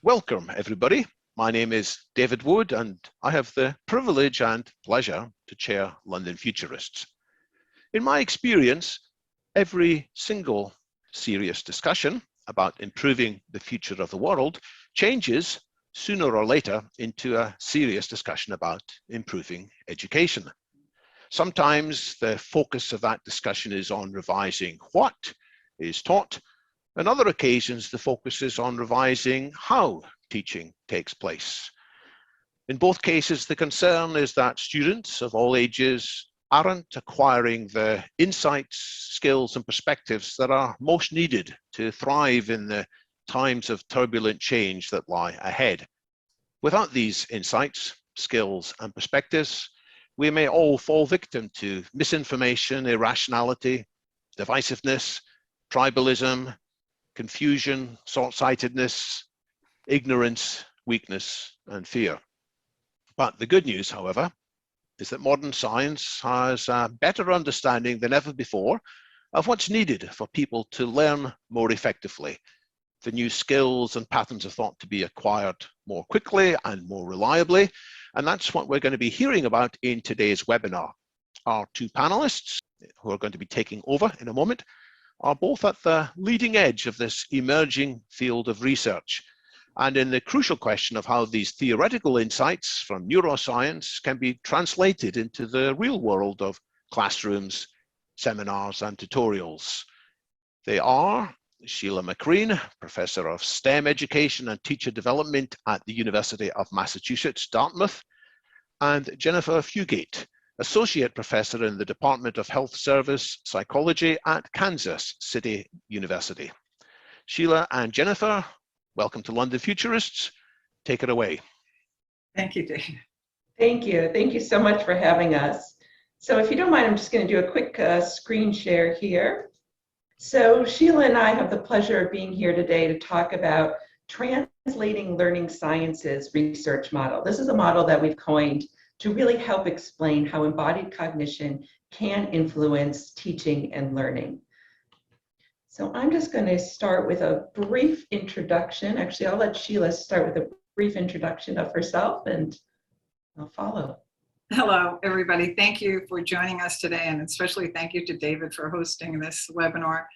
Welcome, everybody. My name is David Wood, and I have the privilege and pleasure to chair London Futurists. In my experience, every single serious discussion about improving the future of the world changes sooner or later into a serious discussion about improving education. Sometimes the focus of that discussion is on revising what is taught. On other occasions, the focus is on revising how teaching takes place. In both cases, the concern is that students of all ages aren't acquiring the insights, skills, and perspectives that are most needed to thrive in the times of turbulent change that lie ahead. Without these insights, skills, and perspectives, we may all fall victim to misinformation, irrationality, divisiveness, tribalism, confusion, short-sightedness, ignorance, weakness, and fear. But the good news, however, is that modern science has a better understanding than ever before of what's needed for people to learn more effectively, the new skills and patterns of thought to be acquired more quickly and more reliably. And that's what we're going to be hearing about in today's webinar. Our two panelists, who are going to be taking over in a moment, are both at the leading edge of this emerging field of research, and in the crucial question of how these theoretical insights from neuroscience can be translated into the real world of classrooms, seminars, and tutorials. They are Sheila McCreen, Professor of STEM Education and Teacher Development at the University of Massachusetts, Dartmouth, and Jennifer Fugate, Associate Professor in the Department of Health Service Psychology at Kansas City University. Sheila and Jennifer, welcome to London Futurists. Take it away. Thank you, Dave. Thank you. Thank you so much for having us. So if you don't mind, I'm just going to do a quick screen share here. So Sheila and I have the pleasure of being here today to talk about translating learning sciences research model. This is a model that we've coined to really help explain how embodied cognition can influence teaching and learning. So I'm just going to start with a brief introduction. Actually, I'll let Sheila start with a brief introduction of herself and I'll follow. Hello, everybody. Thank you for joining us today, and especially thank you to David for hosting this webinar.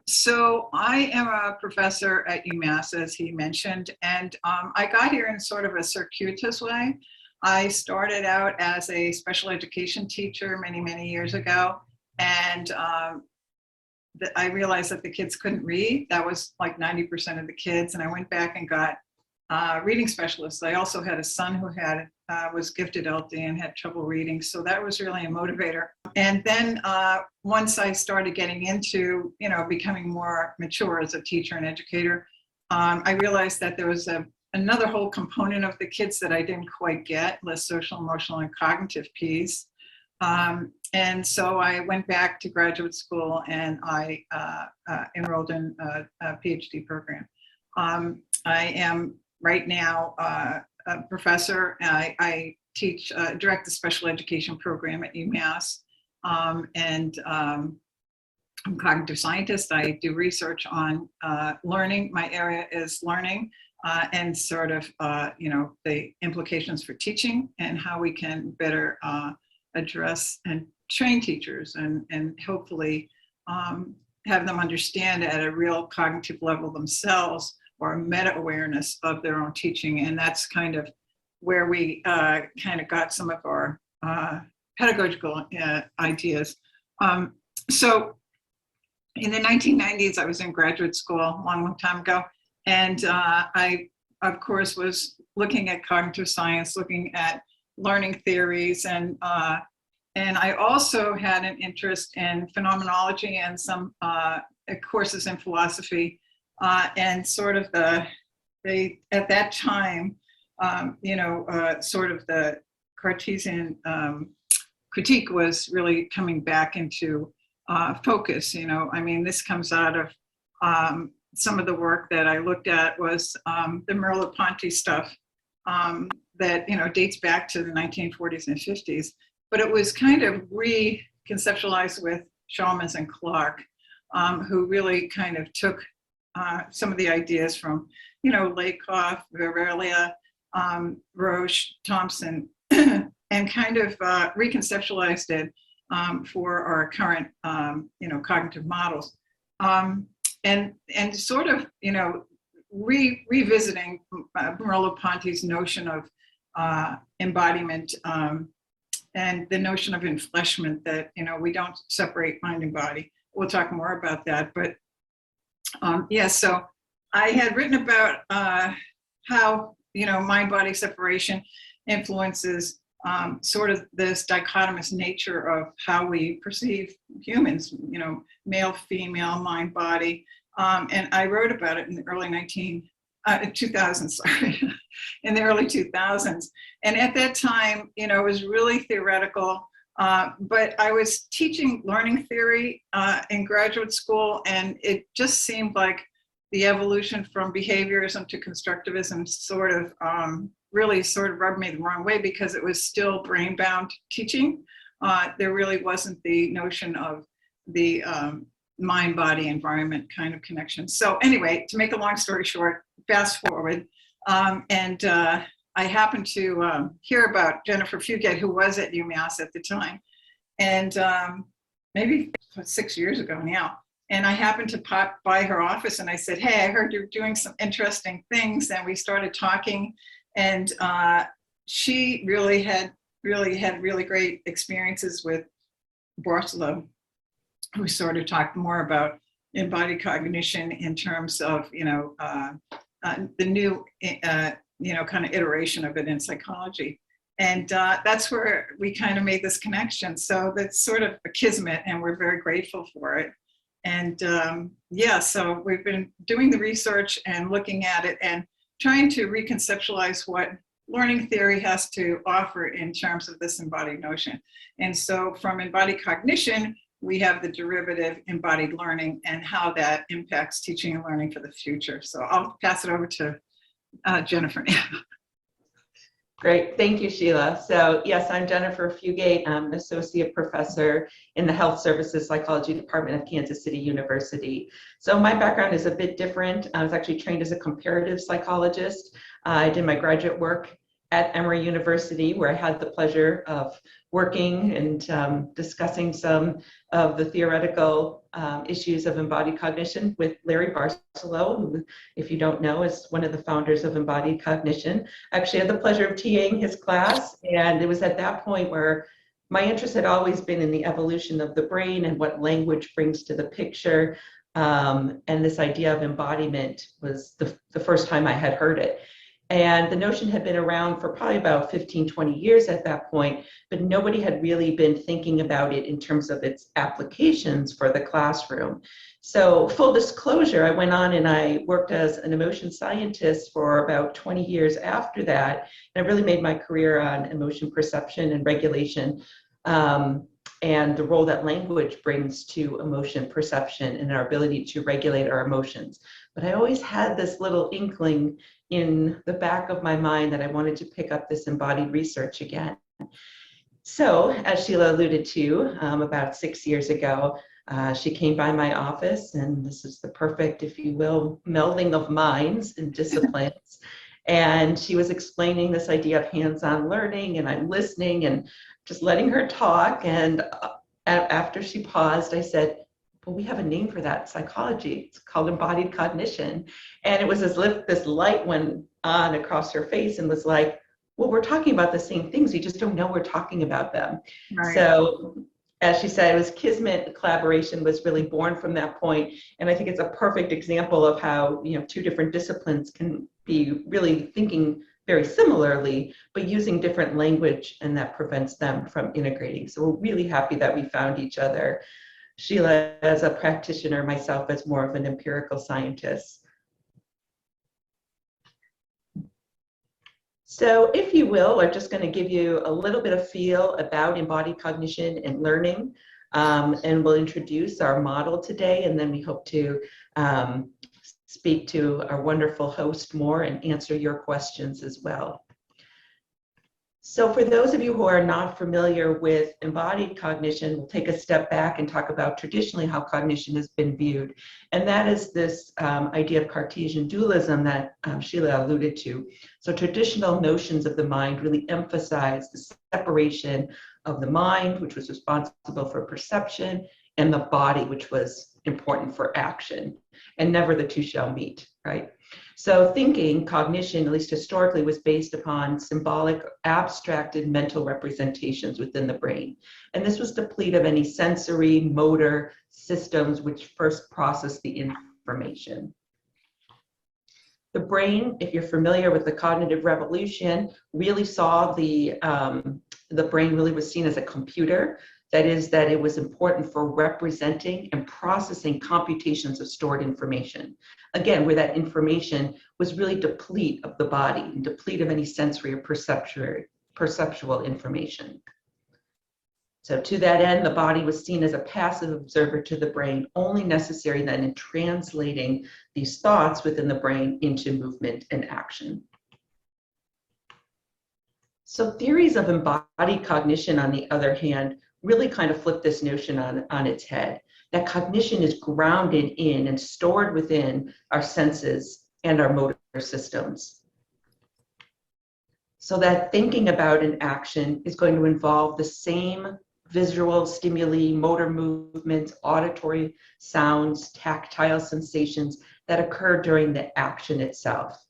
So I am a professor at UMass, as he mentioned, and I got here in sort of a circuitous way. I started out as a special education teacher many, many years ago, and I realized that the kids couldn't read. That was like 90% of the kids, and I went back and got reading specialists. I also had a son who was gifted LD and had trouble reading, so that was really a motivator. And then once I started getting into, becoming more mature as a teacher and educator, I realized that there was another whole component of the kids that I didn't quite get, the social, emotional, and cognitive piece. And so I went back to graduate school and I enrolled in a PhD program. I am right now a professor. I teach, direct the special education program at UMass, and I'm a cognitive scientist. I do research on learning. My area is learning. And sort of, the implications for teaching and how we can better address and train teachers and hopefully have them understand at a real cognitive level themselves, or a meta-awareness of their own teaching. And that's kind of where we kind of got some of our pedagogical ideas. So in the 1990s, I was in graduate school a long, long time ago. And I, of course, was looking at cognitive science, looking at learning theories, and I also had an interest in phenomenology and some courses in philosophy, and sort of at that time, sort of the Cartesian critique was really coming back into focus. I mean, this comes out of some of the work that I looked at was the Merleau-Ponty stuff that dates back to the 1940s and 50s, but it was kind of reconceptualized with Chalmers and Clark, who really kind of took some of the ideas from, you know, Lakoff, Vervelia, Roche, Thompson, and kind of reconceptualized it for our current, you know, cognitive models. And sort of, you know, revisiting Merleau-Ponty's notion of embodiment and the notion of enfleshment, that, you know, we don't separate mind and body. We'll talk more about that. But yeah, so I had written about how, you know, mind-body separation influences sort of this dichotomous nature of how we perceive humans, you know, male, female, mind, body. And I wrote about it in the early 2000s, sorry, in the early 2000s. And at that time, you know, it was really theoretical, but I was teaching learning theory in graduate school, and it just seemed like the evolution from behaviorism to constructivism sort of really sort of rubbed me the wrong way, because it was still brain-bound teaching. There really wasn't the notion of the mind-body environment kind of connection. So anyway, to make a long story short, fast forward, and I happened to hear about Jennifer Fugate, who was at UMass at the time, and maybe 6 years ago now. And I happened to pop by her office, and I said, "Hey, I heard you're doing some interesting things." And we started talking, and she really had really great experiences with Barcelona. We sort of talked more about embodied cognition in terms of, you know, the new, you know, kind of iteration of it in psychology. And that's where we kind of made this connection. So that's sort of a kismet, and we're very grateful for it. And yeah, so we've been doing the research and looking at it and trying to reconceptualize what learning theory has to offer in terms of this embodied notion. And so from embodied cognition, we have the derivative embodied learning and how that impacts teaching and learning for the future. So I'll pass it over to Jennifer now. Great, thank you, Sheila. So yes, I'm Jennifer Fugate. I'm an associate professor in the Health Services Psychology Department of Kansas City University. So my background is a bit different. I was actually trained as a comparative psychologist. I did my graduate work at Emory University, where I had the pleasure of working and discussing some of the theoretical issues of embodied cognition with Larry Barcelow, who, if you don't know, is one of the founders of embodied cognition. I actually had the pleasure of TAing his class, and it was at that point where my interest had always been in the evolution of the brain and what language brings to the picture. And this idea of embodiment was the first time I had heard it. And the notion had been around for probably about 15, 20 years at that point, but nobody had really been thinking about it in terms of its applications for the classroom. So full disclosure, I went on and I worked as an emotion scientist for about 20 years after that. And I really made my career on emotion perception and regulation, and the role that language brings to emotion perception and our ability to regulate our emotions. But I always had this little inkling in the back of my mind that I wanted to pick up this embodied research again. So, as Sheila alluded to, about 6 years ago, she came by my office, and this is the perfect, if you will, melding of minds and disciplines. And she was explaining this idea of hands-on learning, and I'm listening and just letting her talk. And after she paused, I said, "Well, we have a name for that in psychology. It's called embodied cognition." And it was as if this light went on across her face and was like, "Well, we're talking about the same things. You just don't know we're talking about them." Right. So, as she said, it was kismet. Collaboration was really born from that point. And I think it's a perfect example of how, you know, two different disciplines can be really thinking very similarly, but using different language, and that prevents them from integrating. So we're really happy that we found each other. Sheila as a practitioner, myself as more of an empirical scientist. So if you will, we're just going to give you a little bit of feel about embodied cognition and learning, and we'll introduce our model today, and then we hope to speak to our wonderful host more and answer your questions as well. So for those of you who are not familiar with embodied cognition, we'll take a step back and talk about traditionally how cognition has been viewed. And that is this idea of Cartesian dualism that Sheila alluded to. So traditional notions of the mind really emphasize the separation of the mind, which was responsible for perception, and the body, which was important for action. And never the two shall meet, right? So thinking, cognition, at least historically, was based upon symbolic, abstracted mental representations within the brain. And this was depleted of any sensory, motor systems which first process the information. The brain, if you're familiar with the cognitive revolution, really saw the brain really was seen as a computer. That is, that it was important for representing and processing computations of stored information. Again, where that information was really deplete of the body and deplete of any sensory or perceptual information. So to that end, the body was seen as a passive observer to the brain, only necessary then in translating these thoughts within the brain into movement and action. So theories of embodied cognition, on the other hand, really kind of flip this notion on its head, that cognition is grounded in and stored within our senses and our motor systems. So that thinking about an action is going to involve the same visual stimuli, motor movements, auditory sounds, tactile sensations that occur during the action itself.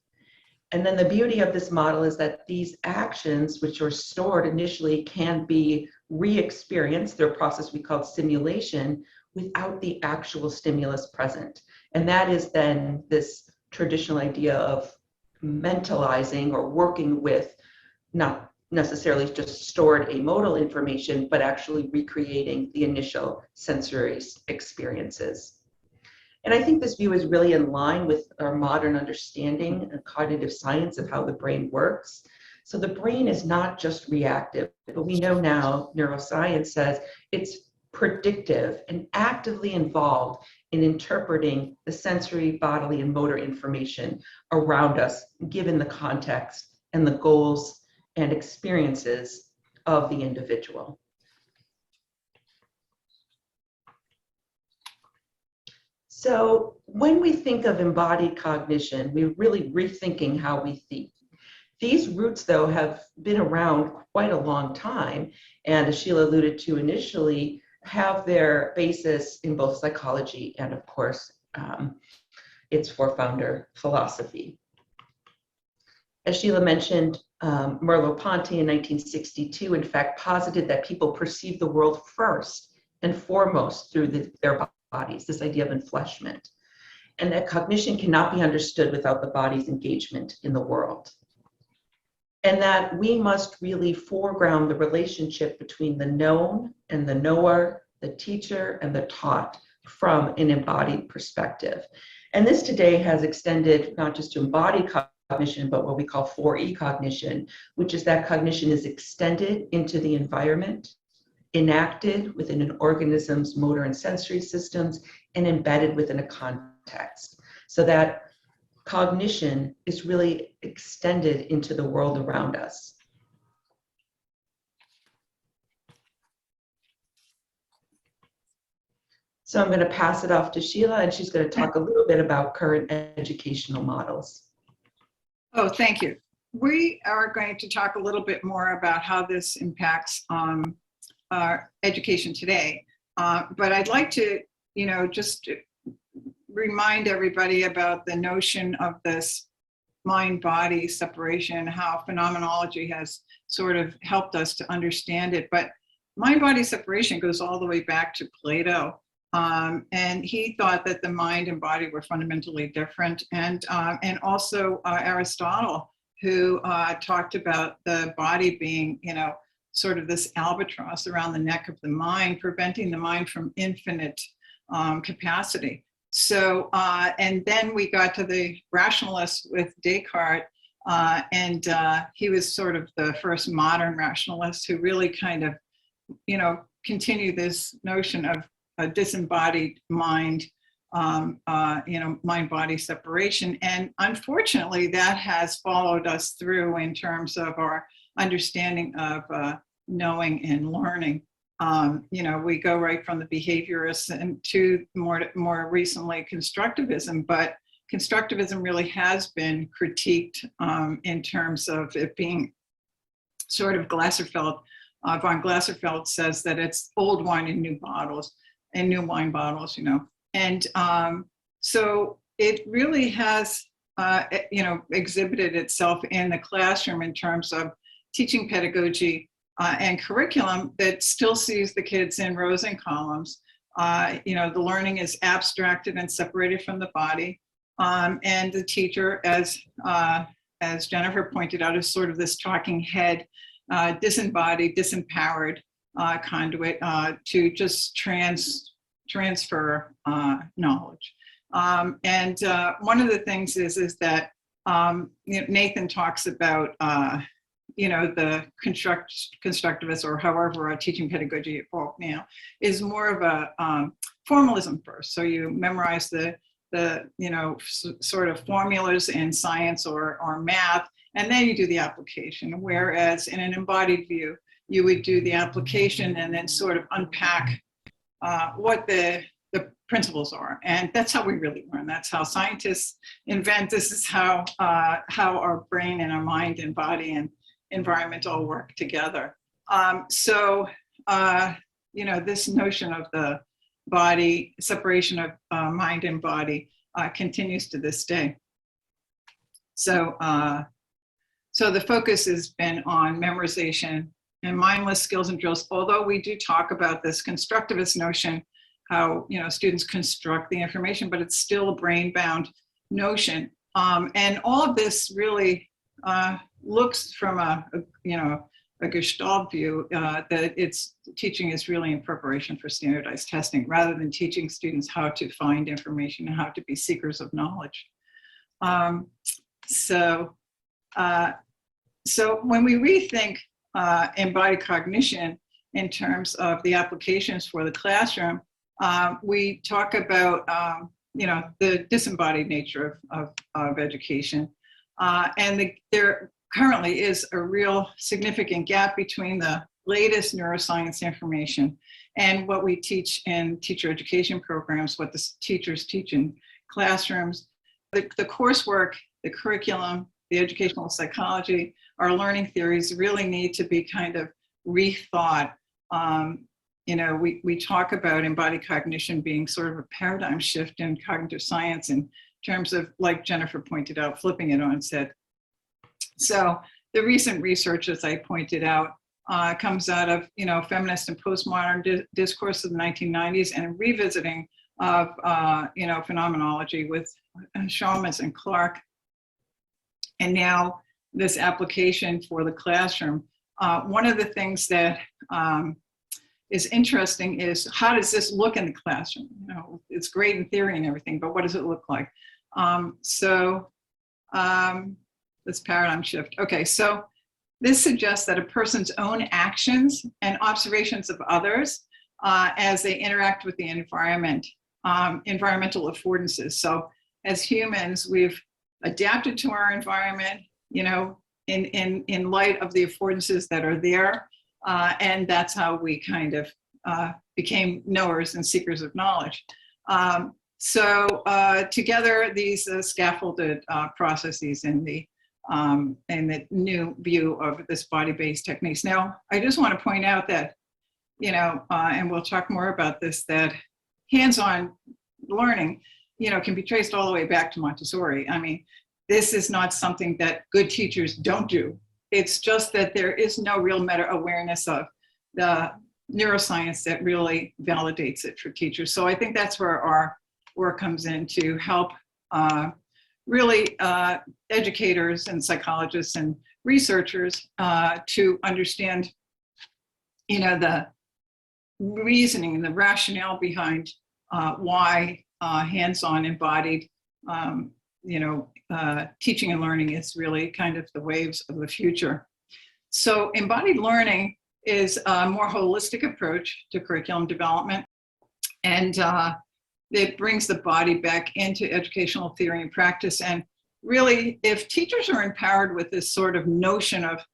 And then the beauty of this model is that these actions, which are stored initially, can be re-experienced through a process we call simulation without the actual stimulus present. And that is then this traditional idea of mentalizing or working with not necessarily just stored amodal information, but actually recreating the initial sensory experiences. And I think this view is really in line with our modern understanding and cognitive science of how the brain works. So the brain is not just reactive, but we know now, neuroscience says it's predictive and actively involved in interpreting the sensory, bodily, and motor information around us, given the context and the goals and experiences of the individual. So when we think of embodied cognition, we're really rethinking how we think. These roots, though, have been around quite a long time, and as Sheila alluded to initially, have their basis in both psychology and, of course, its forefounder, philosophy. As Sheila mentioned, Merleau-Ponty in 1962, in fact, posited that people perceive the world first and foremost through their bodies, this idea of enfleshment, and that cognition cannot be understood without the body's engagement in the world. And that we must really foreground the relationship between the known and the knower, the teacher and the taught from an embodied perspective. And this today has extended not just to embodied cognition, but what we call 4E cognition, which is that cognition is extended into the environment, enacted within an organism's motor and sensory systems, and embedded within a context. So that cognition is really extended into the world around us. So I'm going to pass it off to Sheila, and she's going to talk a little bit about current educational models. Oh, thank you. We are going to talk a little bit more about how this impacts education today. But I'd like to, just remind everybody about the notion of this mind-body separation, how phenomenology has sort of helped us to understand it. But mind-body separation goes all the way back to Plato. And he thought that the mind and body were fundamentally different. And also Aristotle, who talked about the body being, sort of this albatross around the neck of the mind, preventing the mind from infinite capacity. So, and then we got to the rationalists with Descartes, and he was sort of the first modern rationalist who really kind of, continued this notion of a disembodied mind, mind-body separation. And unfortunately, that has followed us through in terms of our understanding of knowing and learning. We go right from the behaviorists and to more recently constructivism, but constructivism really has been critiqued in terms of it being sort of Glaserfeld. Von Glaserfeld says that it's old wine in new bottles, and new wine bottles, And so it really has, exhibited itself in the classroom in terms of teaching pedagogy and curriculum that still sees the kids in rows and columns. The learning is abstracted and separated from the body. And the teacher, as Jennifer pointed out, is sort of this talking head, disembodied, disempowered conduit to just transfer knowledge. And one of the things is that Nathan talks about the constructivist, or however teaching pedagogy evolved now, is more of a formalism first. So you memorize the sort of formulas in science or math, and then you do the application. Whereas in an embodied view, you would do the application and then sort of unpack what the principles are. And that's how we really learn. That's how scientists invent. This is how our brain and our mind and body and environment all work together. This notion of the body, separation of mind and body continues to this day. So the focus has been on memorization and mindless skills and drills, although we do talk about this constructivist notion, how students construct the information, but it's still a brain-bound notion. And all of this really looks from a Gestalt view that its teaching is really in preparation for standardized testing, rather than teaching students how to find information and how to be seekers of knowledge. So when we rethink embodied cognition in terms of the applications for the classroom, we talk about the disembodied nature of education, and there currently is a real significant gap between the latest neuroscience information and what we teach in teacher education programs, what the teachers teach in classrooms. The coursework, the curriculum, the educational psychology, our learning theories really need to be kind of rethought. We talk about embodied cognition being sort of a paradigm shift in cognitive science in terms of, like Jennifer pointed out, flipping it on its head. So the recent research, as I pointed out, comes out of feminist and postmodern discourse of the 1990s and a revisiting of phenomenology with Chalmers and Clark, and now this application for the classroom. One of the things that is interesting is, how does this look in the classroom? It's great in theory and everything, but what does it look like? This paradigm shift. Okay, so this suggests that a person's own actions and observations of others as they interact with the environment, environmental affordances. So as humans, we've adapted to our environment, in light of the affordances that are there. And that's how we kind of became knowers and seekers of knowledge. Together, these scaffolded processes in the new view of this body-based techniques. Now, I just want to point out that, and we'll talk more about this, that hands-on learning, can be traced all the way back to Montessori. I mean, this is not something that good teachers don't do. It's just that there is no real meta-awareness of the neuroscience that really validates it for teachers. So I think that's where our work comes in, to help educators and psychologists and researchers to understand, the reasoning and the rationale behind why hands-on embodied, teaching and learning is really kind of the waves of the future. So embodied learning is a more holistic approach to curriculum development, and it brings the body back into educational theory and practice. And really, if teachers are empowered with this sort of notion of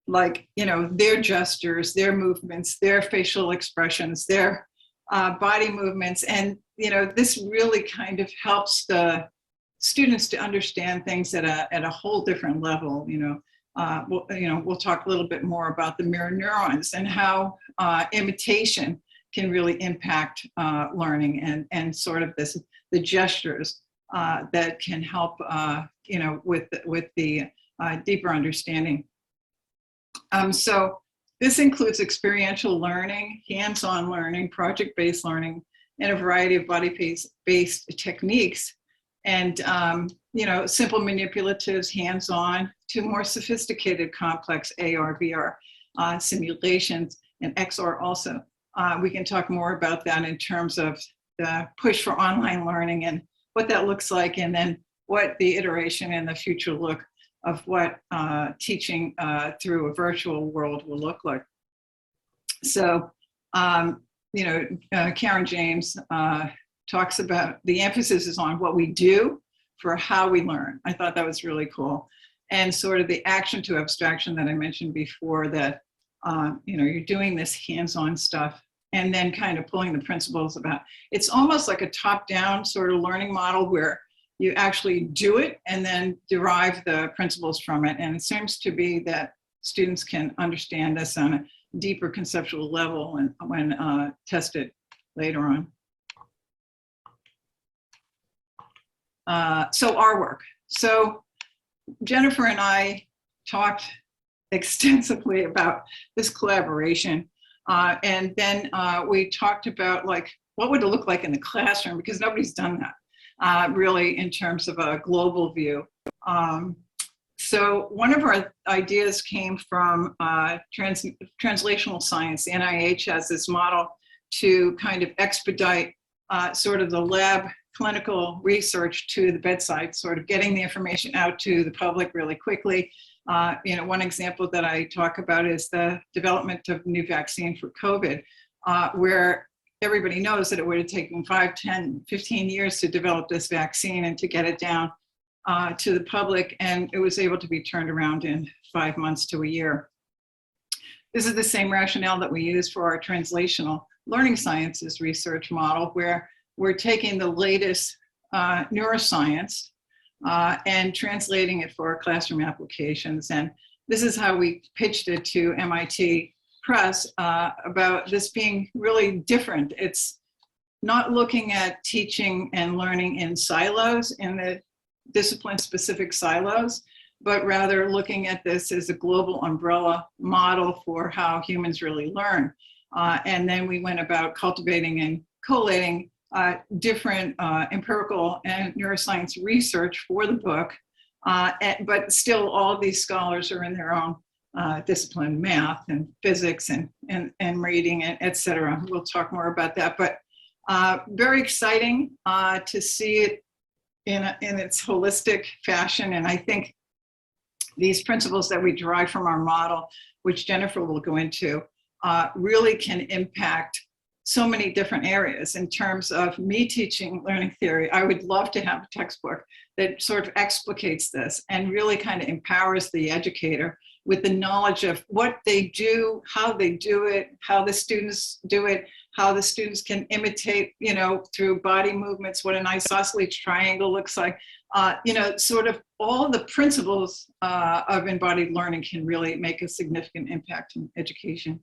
like, their gestures, their movements, their facial expressions, their body movements. And, this really kind of helps the students to understand things at a whole different level. We'll talk a little bit more about the mirror neurons and how imitation can really impact learning, and sort of the gestures that can help with the deeper understanding. So this includes experiential learning, hands-on learning, project-based learning, and a variety of body-based techniques. And simple manipulatives, hands-on, to more sophisticated, complex AR, VR simulations, and XR also. We can talk more about that in terms of the push for online learning and what that looks like, and then what the iteration and the future look of what teaching through a virtual world will look like. So, Karen James talks about the emphasis is on what we do for how we learn. I thought that was really cool. And sort of the action to abstraction that I mentioned before, that, you're doing this hands-on stuff and then kind of pulling the principles about, it's almost like a top-down sort of learning model where you actually do it and then derive the principles from it. And it seems to be that students can understand this on a deeper conceptual level and when tested later on. So our work. So Jennifer and I talked extensively about this collaboration. And then we talked about, like, what would it look like in the classroom, because nobody's done that really in terms of a global view. So one of our ideas came from translational science. The NIH has this model to kind of expedite sort of the lab clinical research to the bedside, sort of getting the information out to the public really quickly. One example that I talk about is the development of a new vaccine for COVID, where everybody knows that it would have taken 5, 10, 15 years to develop this vaccine and to get it down to the public, and it was able to be turned around in 5 months to a year. This is the same rationale that we use for our translational learning sciences research model, where we're taking the latest neuroscience and translating it for our classroom applications. And this is how we pitched it to MIT Press about this being really different. It's not looking at teaching and learning in silos, in the discipline-specific silos, but rather looking at this as a global umbrella model for how humans really learn. And then we went about cultivating and collating different empirical and neuroscience research for the book, but still all of these scholars are in their own discipline, math and physics and reading, and et cetera. We'll talk more about that, but very exciting to see it in its holistic fashion. And I think these principles that we derive from our model, which Jennifer will go into, really can impact so many different areas. In terms of me teaching learning theory, I would love to have a textbook that sort of explicates this and really kind of empowers the educator with the knowledge of what they do, how they do it, how the students do it, how the students can imitate, through body movements, what an isosceles triangle looks like. Sort of all the principles of embodied learning can really make a significant impact in education.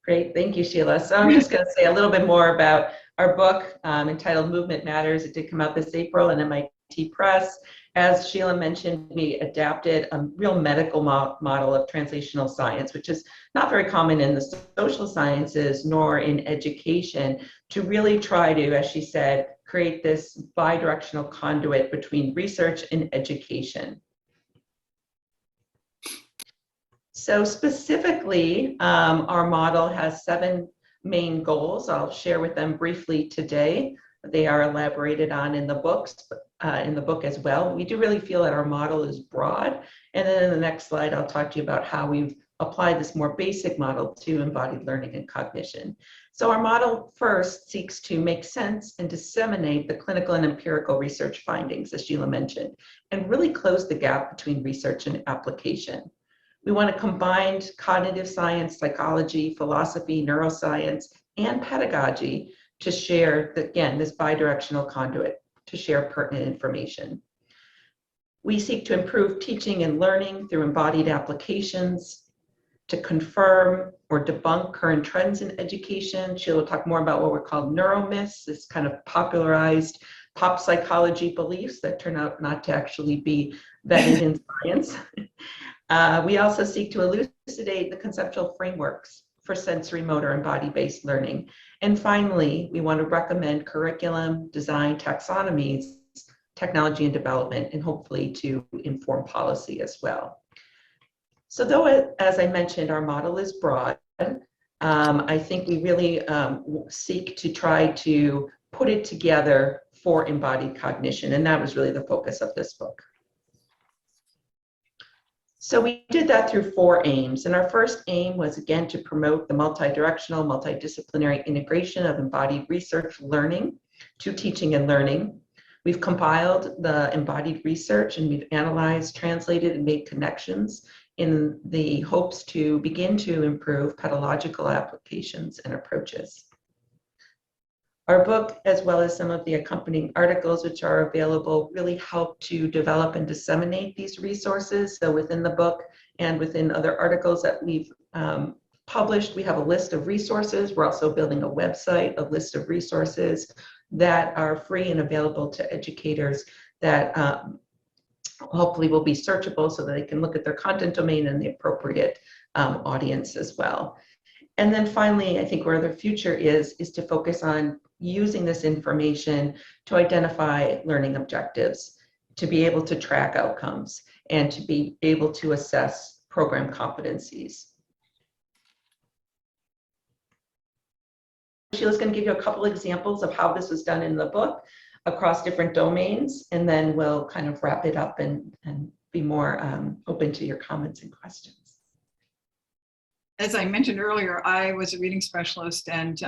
Great, thank you, Sheila. So I'm just going to say a little bit more about our book entitled Movement Matters. It did come out this April in MIT Press. As Sheila mentioned, we adapted a real medical model of translational science, which is not very common in the social sciences nor in education, to really try to, as she said, create this bi-directional conduit between research and education. So specifically, our model has 7 main goals. I'll share with them briefly today. They are elaborated on in the books, in the book as well. We do really feel that our model is broad. And then in the next slide, I'll talk to you about how we've applied this more basic model to embodied learning and cognition. So our model first seeks to make sense and disseminate the clinical and empirical research findings, as Sheila mentioned, and really close the gap between research and application. We want to combine cognitive science, psychology, philosophy, neuroscience, and pedagogy to share, again, this bidirectional conduit to share pertinent information. We seek to improve teaching and learning through embodied applications, to confirm or debunk current trends in education. Sheila will talk more about what we're called neuromyths, this kind of popularized pop psychology beliefs that turn out not to actually be vetted in science. We also seek to elucidate the conceptual frameworks for sensory motor and body-based learning. And finally, we want to recommend curriculum, design, taxonomies, technology and development, and hopefully to inform policy as well. So though, as I mentioned, our model is broad, I think we really seek to try to put it together for embodied cognition, and that was really the focus of this book. So we did that through 4 aims, and our first aim was, again, to promote the multi-directional, multidisciplinary integration of embodied research learning to teaching and learning. We've compiled the embodied research, and we've analyzed, translated, and made connections in the hopes to begin to improve pedagogical applications and approaches. Our book, as well as some of the accompanying articles which are available, really help to develop and disseminate these resources. So within the book and within other articles that we've published, we have a list of resources. We're also building a website, a list of resources that are free and available to educators that hopefully will be searchable so that they can look at their content domain and the appropriate audience as well. And then finally, I think where the future is to focus on using this information to identify learning objectives, to be able to track outcomes, and to be able to assess program competencies. Sheila's going to give you a couple examples of how this was done in the book across different domains, and then we'll kind of wrap it up and be more open to your comments and questions. As I mentioned earlier, I was a reading specialist, and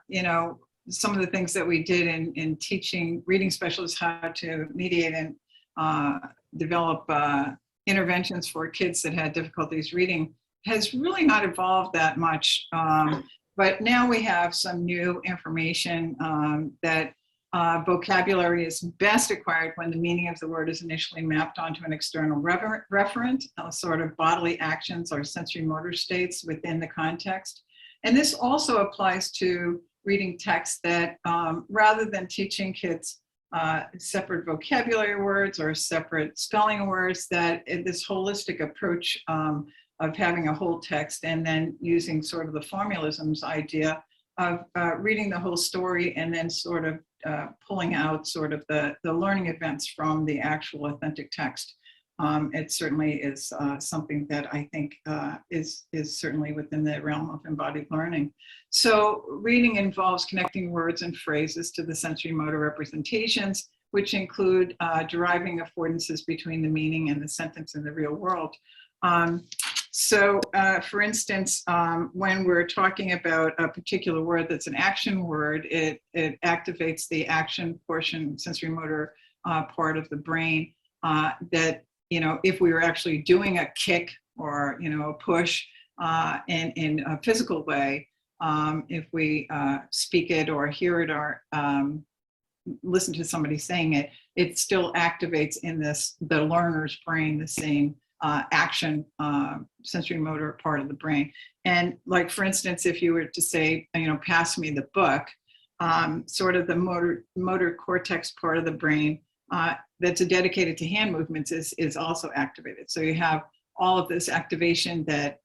you know, some of the things that we did in teaching reading specialists how to mediate and develop interventions for kids that had difficulties reading has really not evolved that much. But now we have some new information that vocabulary is best acquired when the meaning of the word is initially mapped onto an external referent, sort of bodily actions or sensory motor states within the context. And this also applies to reading text that rather than teaching kids separate vocabulary words or separate spelling words, that this holistic approach of having a whole text and then using sort of the formalisms idea of reading the whole story and then sort of pulling out sort of the learning events from the actual authentic text. It certainly is something that I think is certainly within the realm of embodied learning. So reading involves connecting words and phrases to the sensory motor representations, which include deriving affordances between the meaning and the sentence in the real world. So for instance, when we're talking about a particular word that's an action word, it activates the action portion, sensory motor part of the brain that, you know, if we were actually doing a kick or, you know, a push in a physical way, if we speak it or hear it or listen to somebody saying it, it still activates in the learner's brain the same action sensory motor part of the brain. And like, for instance, if you were to say, you know, pass me the book, sort of the motor cortex part of the brain that's dedicated to hand movements is also activated. So you have all of this activation that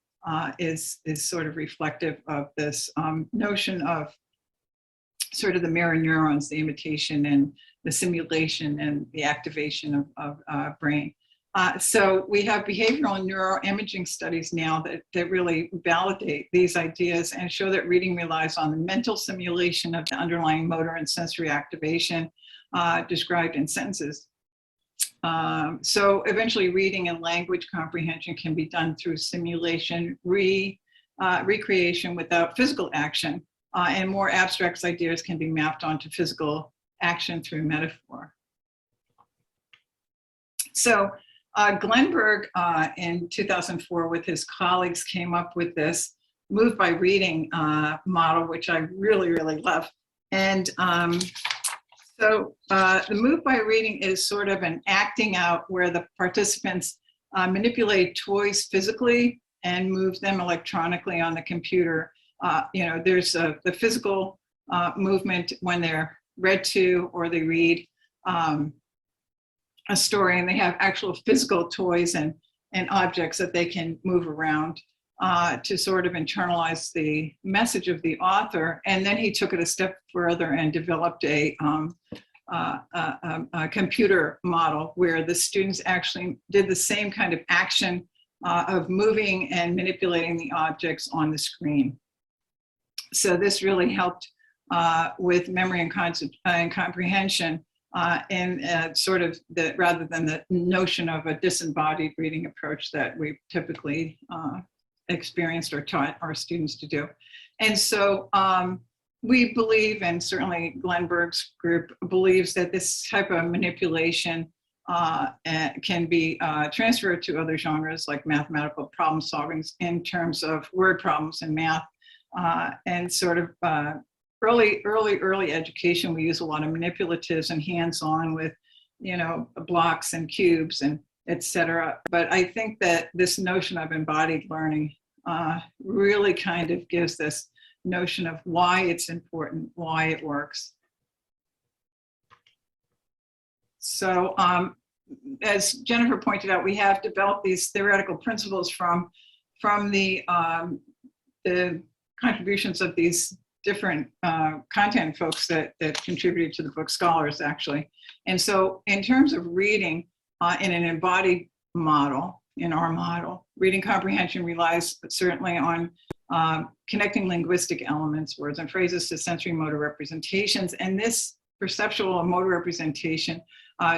is sort of reflective of this notion of sort of the mirror neurons, the imitation and the simulation and the activation of brain. So we have behavioral and neuroimaging studies now that really validate these ideas and show that reading relies on the mental simulation of the underlying motor and sensory activation described in sentences. So eventually reading and language comprehension can be done through simulation, recreation without physical action, and more abstract ideas can be mapped onto physical action through metaphor. So Glenberg in 2004 with his colleagues came up with this move by reading model, which I really, really love. And so the move by reading is sort of an acting out where the participants manipulate toys physically and move them electronically on the computer. There's the physical movement when they're read to or they read a story, and they have actual physical toys and objects that they can move around to sort of internalize the message of the author. And then he took it a step further and developed a computer model where the students actually did the same kind of action of moving and manipulating the objects on the screen. So this really helped with memory and comprehension. And sort of rather than the notion of a disembodied reading approach that we've typically experienced or taught our students to do. And so we believe, and certainly Glenberg's group believes, that this type of manipulation can be transferred to other genres like mathematical problem solving in terms of word problems in math, and sort of early education. We use a lot of manipulatives and hands-on with, blocks and cubes and etc. But I think that this notion of embodied learning really kind of gives this notion of why it's important, why it works. So as Jennifer pointed out, we have developed these theoretical principles from the contributions of these different content folks that contributed to the book, scholars actually. And so in terms of reading in an embodied model, in our model, reading comprehension relies certainly on connecting linguistic elements, words and phrases, to sensory motor representations, and this perceptual and motor representation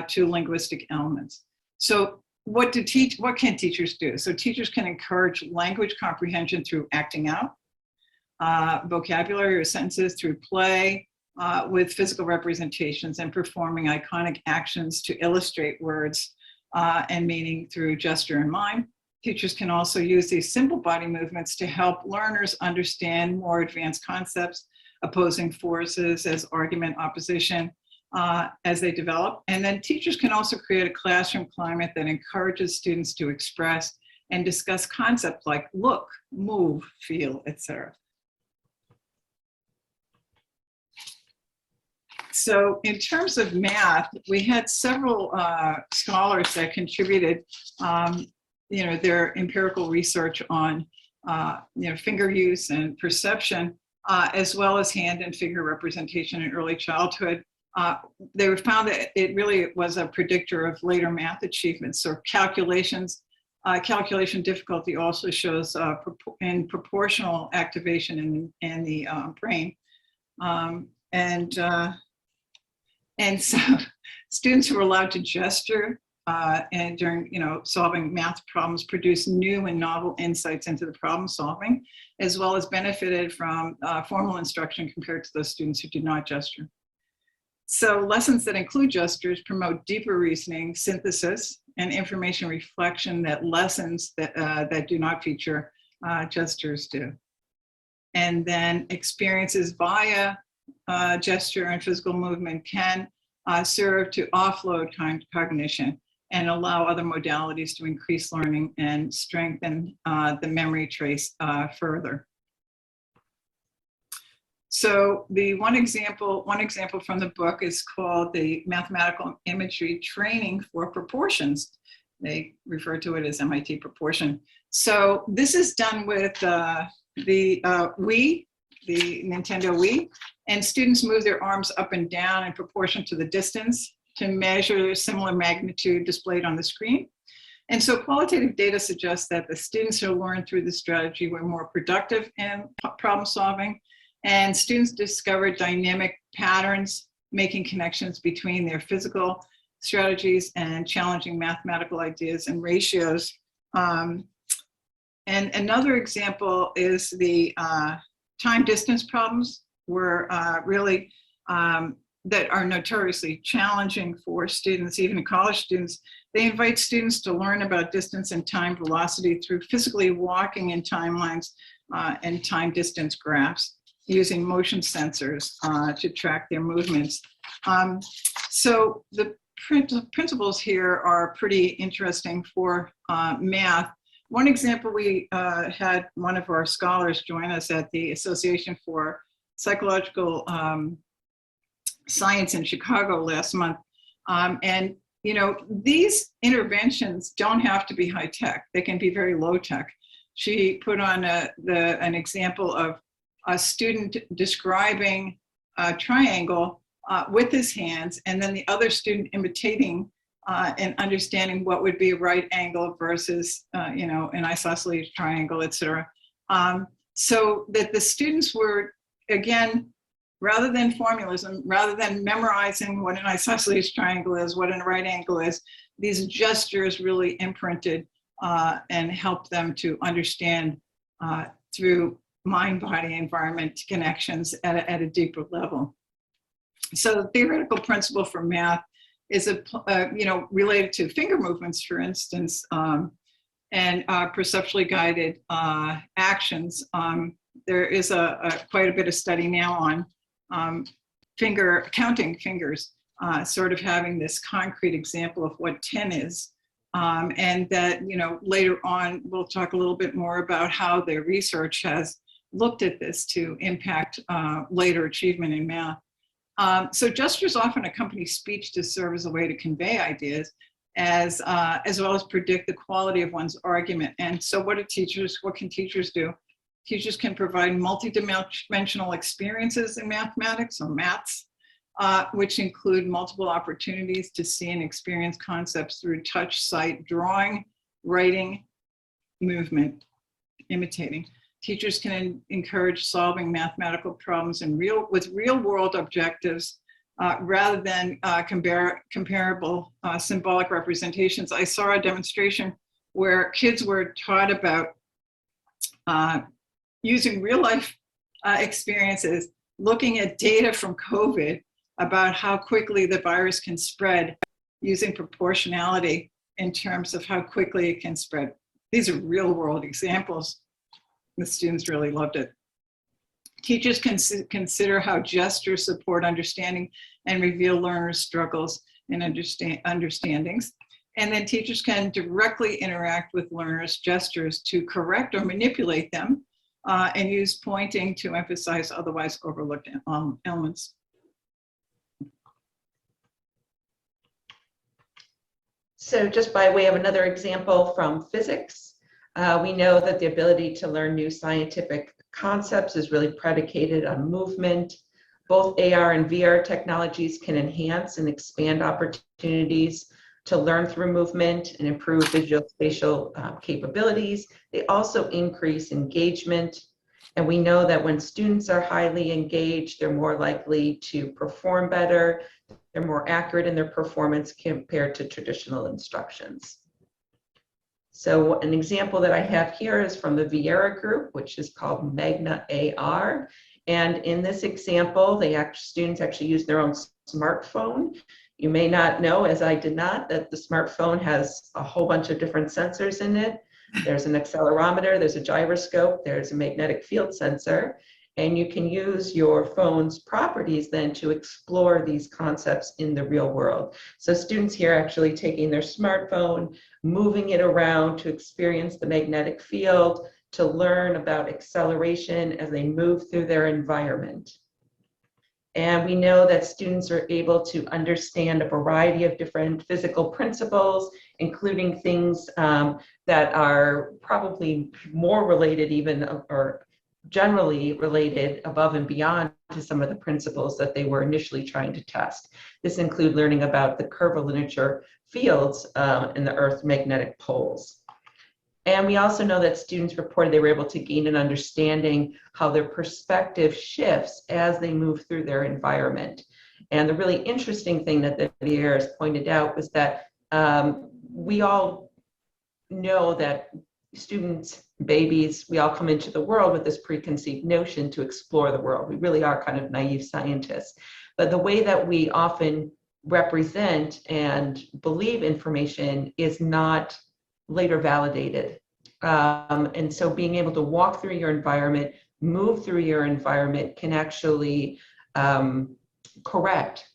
to linguistic elements. So what can teachers do? So teachers can encourage language comprehension through acting out, vocabulary or sentences through play with physical representations, and performing iconic actions to illustrate words and meaning through gesture and mime. Teachers can also use these simple body movements to help learners understand more advanced concepts, opposing forces as argument, opposition, as they develop. And then teachers can also create a classroom climate that encourages students to express and discuss concepts like look, move, feel, etc. So in terms of math, we had several scholars that contributed their empirical research on finger use and perception, as well as hand and figure representation in early childhood. They found that it really was a predictor of later math achievements. So calculation difficulty also shows in proportional activation in the brain. And so students who were allowed to gesture and during solving math problems produced new and novel insights into the problem solving, as well as benefited from formal instruction compared to those students who did not gesture. So lessons that include gestures promote deeper reasoning, synthesis, and information reflection that lessons that do not feature gestures do. And then experiences via gesture and physical movement can serve to offload cognition and allow other modalities to increase learning and strengthen the memory trace further. So the one example from the book is called the Mathematical Imagery Training for Proportions. They refer to it as MIT Proportion. So this is done with the Wii, the Nintendo Wii, and students move their arms up and down in proportion to the distance to measure similar magnitude displayed on the screen. And so qualitative data suggests that the students who learned through the strategy were more productive in problem solving, and students discovered dynamic patterns, making connections between their physical strategies and challenging mathematical ideas and ratios. And another example is the time distance problems were really that are notoriously challenging for students, even college students. They invite students to learn about distance and time velocity through physically walking in timelines and time distance graphs using motion sensors to track their movements. So the principles here are pretty interesting for math. One example, we had one of our scholars join us at the Association for Psychological Science in Chicago last month. And you know, these interventions don't have to be high tech. They can be very low tech. She put on an example of a student describing a triangle with his hands, and then the other student imitating and understanding what would be a right angle versus, you know, an isosceles triangle, et cetera. So that the students were, again, rather than formalism, rather than memorizing what an isosceles triangle is, what a right angle is, these gestures really imprinted and helped them to understand through mind-body environment connections at a deeper level. So the theoretical principle for math is you know, related to finger movements, for instance, and perceptually guided actions. There is quite a bit of study now on counting fingers, sort of having this concrete example of what 10 is. And that, you know, later on, we'll talk a little bit more about how the research has looked at this to impact later achievement in math. So gestures often accompany speech to serve as a way to convey ideas as well as predict the quality of one's argument. And so what can teachers do? Teachers can provide multidimensional experiences in mathematics, or maths, which include multiple opportunities to see and experience concepts through touch, sight, drawing, writing, movement, imitating. Teachers can encourage solving mathematical problems with real-world objectives rather than comparable symbolic representations. I saw a demonstration where kids were taught about using real-life experiences, looking at data from COVID about how quickly the virus can spread, using proportionality in terms of how quickly it can spread. These are real-world examples. The students really loved it. Teachers can consider how gestures support understanding and reveal learners' struggles and understandings. And then teachers can directly interact with learners' gestures to correct or manipulate them and use pointing to emphasize otherwise overlooked elements. So just by way of another example from physics, we know that the ability to learn new scientific concepts is really predicated on movement. Both AR and VR technologies can enhance and expand opportunities to learn through movement and improve visual-spatial capabilities. They also increase engagement. And we know that when students are highly engaged, they're more likely to perform better. They're more accurate in their performance compared to traditional instructions. So an example that I have here is from the Vieira group, which is called Magna AR. And in this example, students actually use their own smartphone. You may not know, as I did not, that the smartphone has a whole bunch of different sensors in it. There's an accelerometer, there's a gyroscope, there's a magnetic field sensor, and you can use your phone's properties then to explore these concepts in the real world. So students here actually taking their smartphone, moving it around to experience the magnetic field, to learn about acceleration as they move through their environment. And we know that students are able to understand a variety of different physical principles, including things that are probably more related even or generally related above and beyond to some of the principles that they were initially trying to test. This includes learning about the curvilinear fields in the Earth's magnetic poles. And we also know that students reported they were able to gain an understanding how their perspective shifts as they move through their environment. And the really interesting thing that the theorists pointed out was that we all know that students, babies, we all come into the world with this preconceived notion to explore the world. We really are kind of naive scientists. But the way that we often represent and believe information is not later validated. And so being able to walk through your environment, move through your environment can actually correct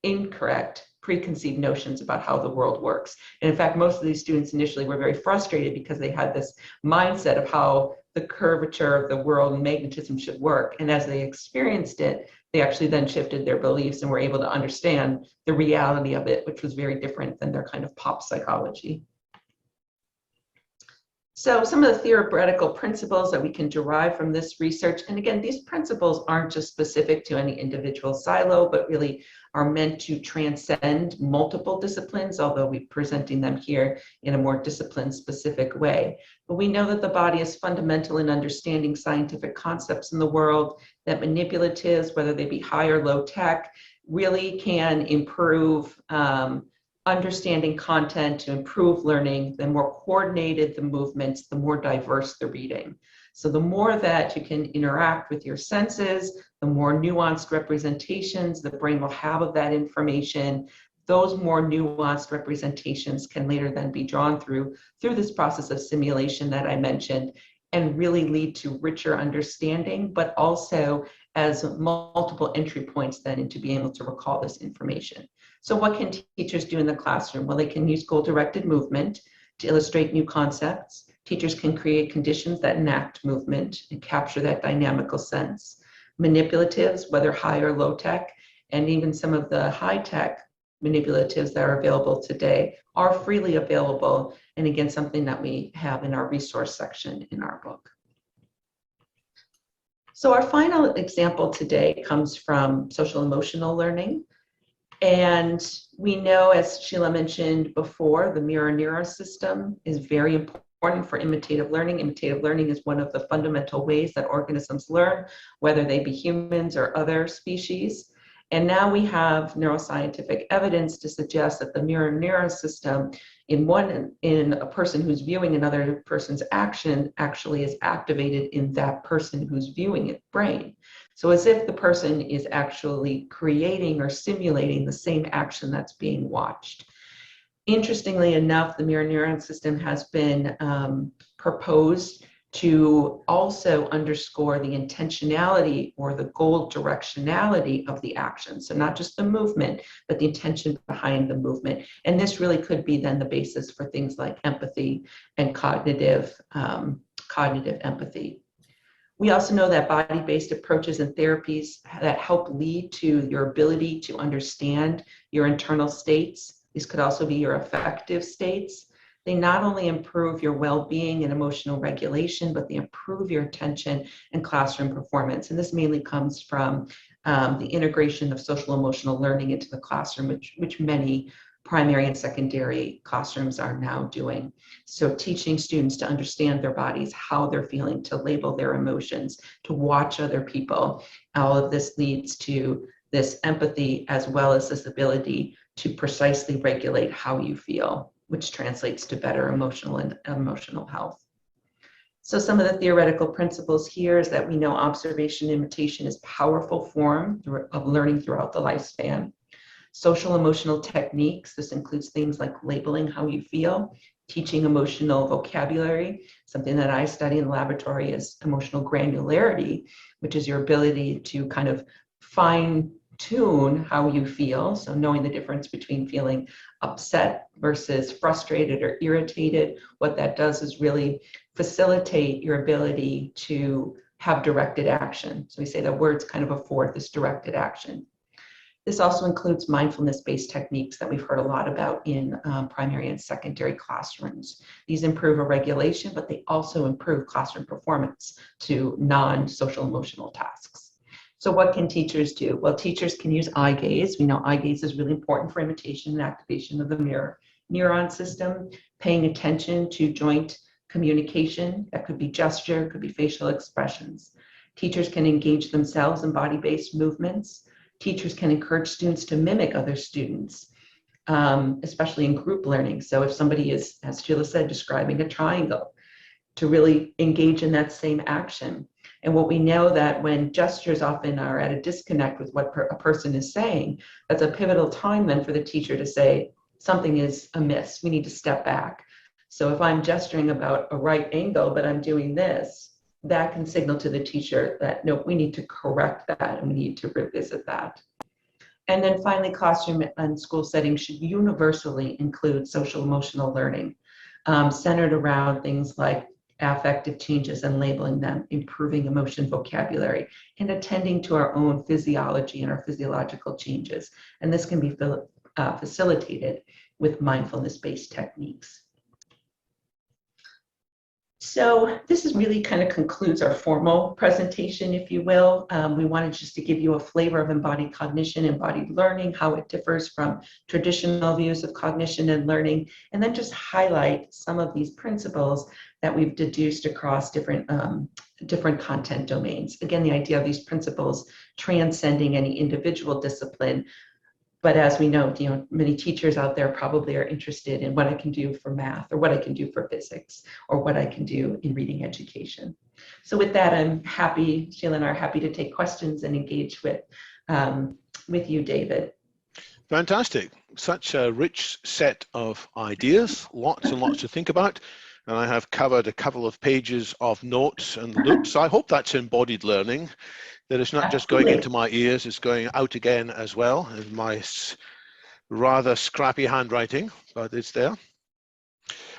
incorrect preconceived notions about how the world works. And in fact, most of these students initially were very frustrated because they had this mindset of how the curvature of the world and magnetism should work. And as they experienced it, they actually then shifted their beliefs and were able to understand the reality of it, which was very different than their kind of pop psychology. So some of the theoretical principles that we can derive from this research, and again, these principles aren't just specific to any individual silo, but really are meant to transcend multiple disciplines, although we're presenting them here in a more discipline-specific way. But we know that the body is fundamental in understanding scientific concepts in the world, that manipulatives, whether they be high or low tech, really can improve understanding content to improve learning. The more coordinated the movements, the more diverse the reading. So the more that you can interact with your senses, the more nuanced representations the brain will have of that information. Those more nuanced representations can later then be drawn through this process of simulation that I mentioned, and really lead to richer understanding, but also as multiple entry points then into being able to recall this information. So what can teachers do in the classroom? Well, they can use goal-directed movement to illustrate new concepts. Teachers can create conditions that enact movement and capture that dynamical sense. Manipulatives, whether high or low tech, and even some of the high-tech manipulatives that are available today are freely available. And again, something that we have in our resource section in our book. So our final example today comes from social emotional learning. And we know, as Sheila mentioned before, the mirror neuron system is very important for imitative learning. Imitative learning is one of the fundamental ways that organisms learn, whether they be humans or other species. And now we have neuroscientific evidence to suggest that the mirror neuron system in a person who's viewing another person's action actually is activated in that person who's viewing it brain. So as if the person is actually creating or simulating the same action that's being watched. Interestingly enough, the mirror neuron system has been proposed to also underscore the intentionality or the goal directionality of the action. So not just the movement, but the intention behind the movement. And this really could be then the basis for things like empathy and cognitive empathy. We also know that body-based approaches and therapies that help lead to your ability to understand your internal states. These could also be your affective states. They not only improve your well-being and emotional regulation, but they improve your attention and classroom performance. And this mainly comes from the integration of social emotional learning into the classroom, which many primary and secondary classrooms are now doing. So teaching students to understand their bodies, how they're feeling, to label their emotions, to watch other people. All of this leads to this empathy as well as this ability to precisely regulate how you feel, which translates to better emotional health. So some of the theoretical principles here is that we know observation and imitation is a powerful form of learning throughout the lifespan. Social emotional techniques, this includes things like labeling how you feel, teaching emotional vocabulary. Something that I study in the laboratory is emotional granularity, which is your ability to kind of fine tune how you feel. So knowing the difference between feeling upset versus frustrated or irritated, what that does is really facilitate your ability to have directed action. So we say that words kind of afford this directed action. This also includes mindfulness-based techniques that we've heard a lot about in primary and secondary classrooms. These improve regulation, but they also improve classroom performance to non-social emotional tasks. So what can teachers do? Well, teachers can use eye gaze. We know eye gaze is really important for imitation and activation of the mirror neuron system, paying attention to joint communication. That could be gesture, could be facial expressions. Teachers can engage themselves in body-based movements. Teachers can encourage students to mimic other students, especially in group learning. So if somebody is, as Sheila said, describing a triangle, to really engage in that same action. And what we know that when gestures often are at a disconnect with what a person is saying, that's a pivotal time then for the teacher to say, something is amiss, we need to step back. So if I'm gesturing about a right angle, but I'm doing this, that can signal to the teacher that, no, we need to correct that and we need to revisit that. And then finally, classroom and school settings should universally include social emotional learning, centered around things like affective changes and labeling them, improving emotion vocabulary, and attending to our own physiology and our physiological changes. And this can be facilitated with mindfulness-based techniques. So this is really kind of concludes our formal presentation, if you will. We wanted just to give you a flavor of embodied cognition, embodied learning, how it differs from traditional views of cognition and learning, and then just highlight some of these principles that we've deduced across different content domains. Again, the idea of these principles transcending any individual discipline. But as we know, many teachers out there probably are interested in what I can do for math, or what I can do for physics, or what I can do in reading education. So with that, I'm happy, Sheila and I are happy to take questions and engage with you, David. Fantastic. Such a rich set of ideas, lots and lots to think about. And I have covered a couple of pages of notes and loops. I hope that's embodied learning. That it's not just going into my ears, it's going out again as well, in my rather scrappy handwriting, but it's there.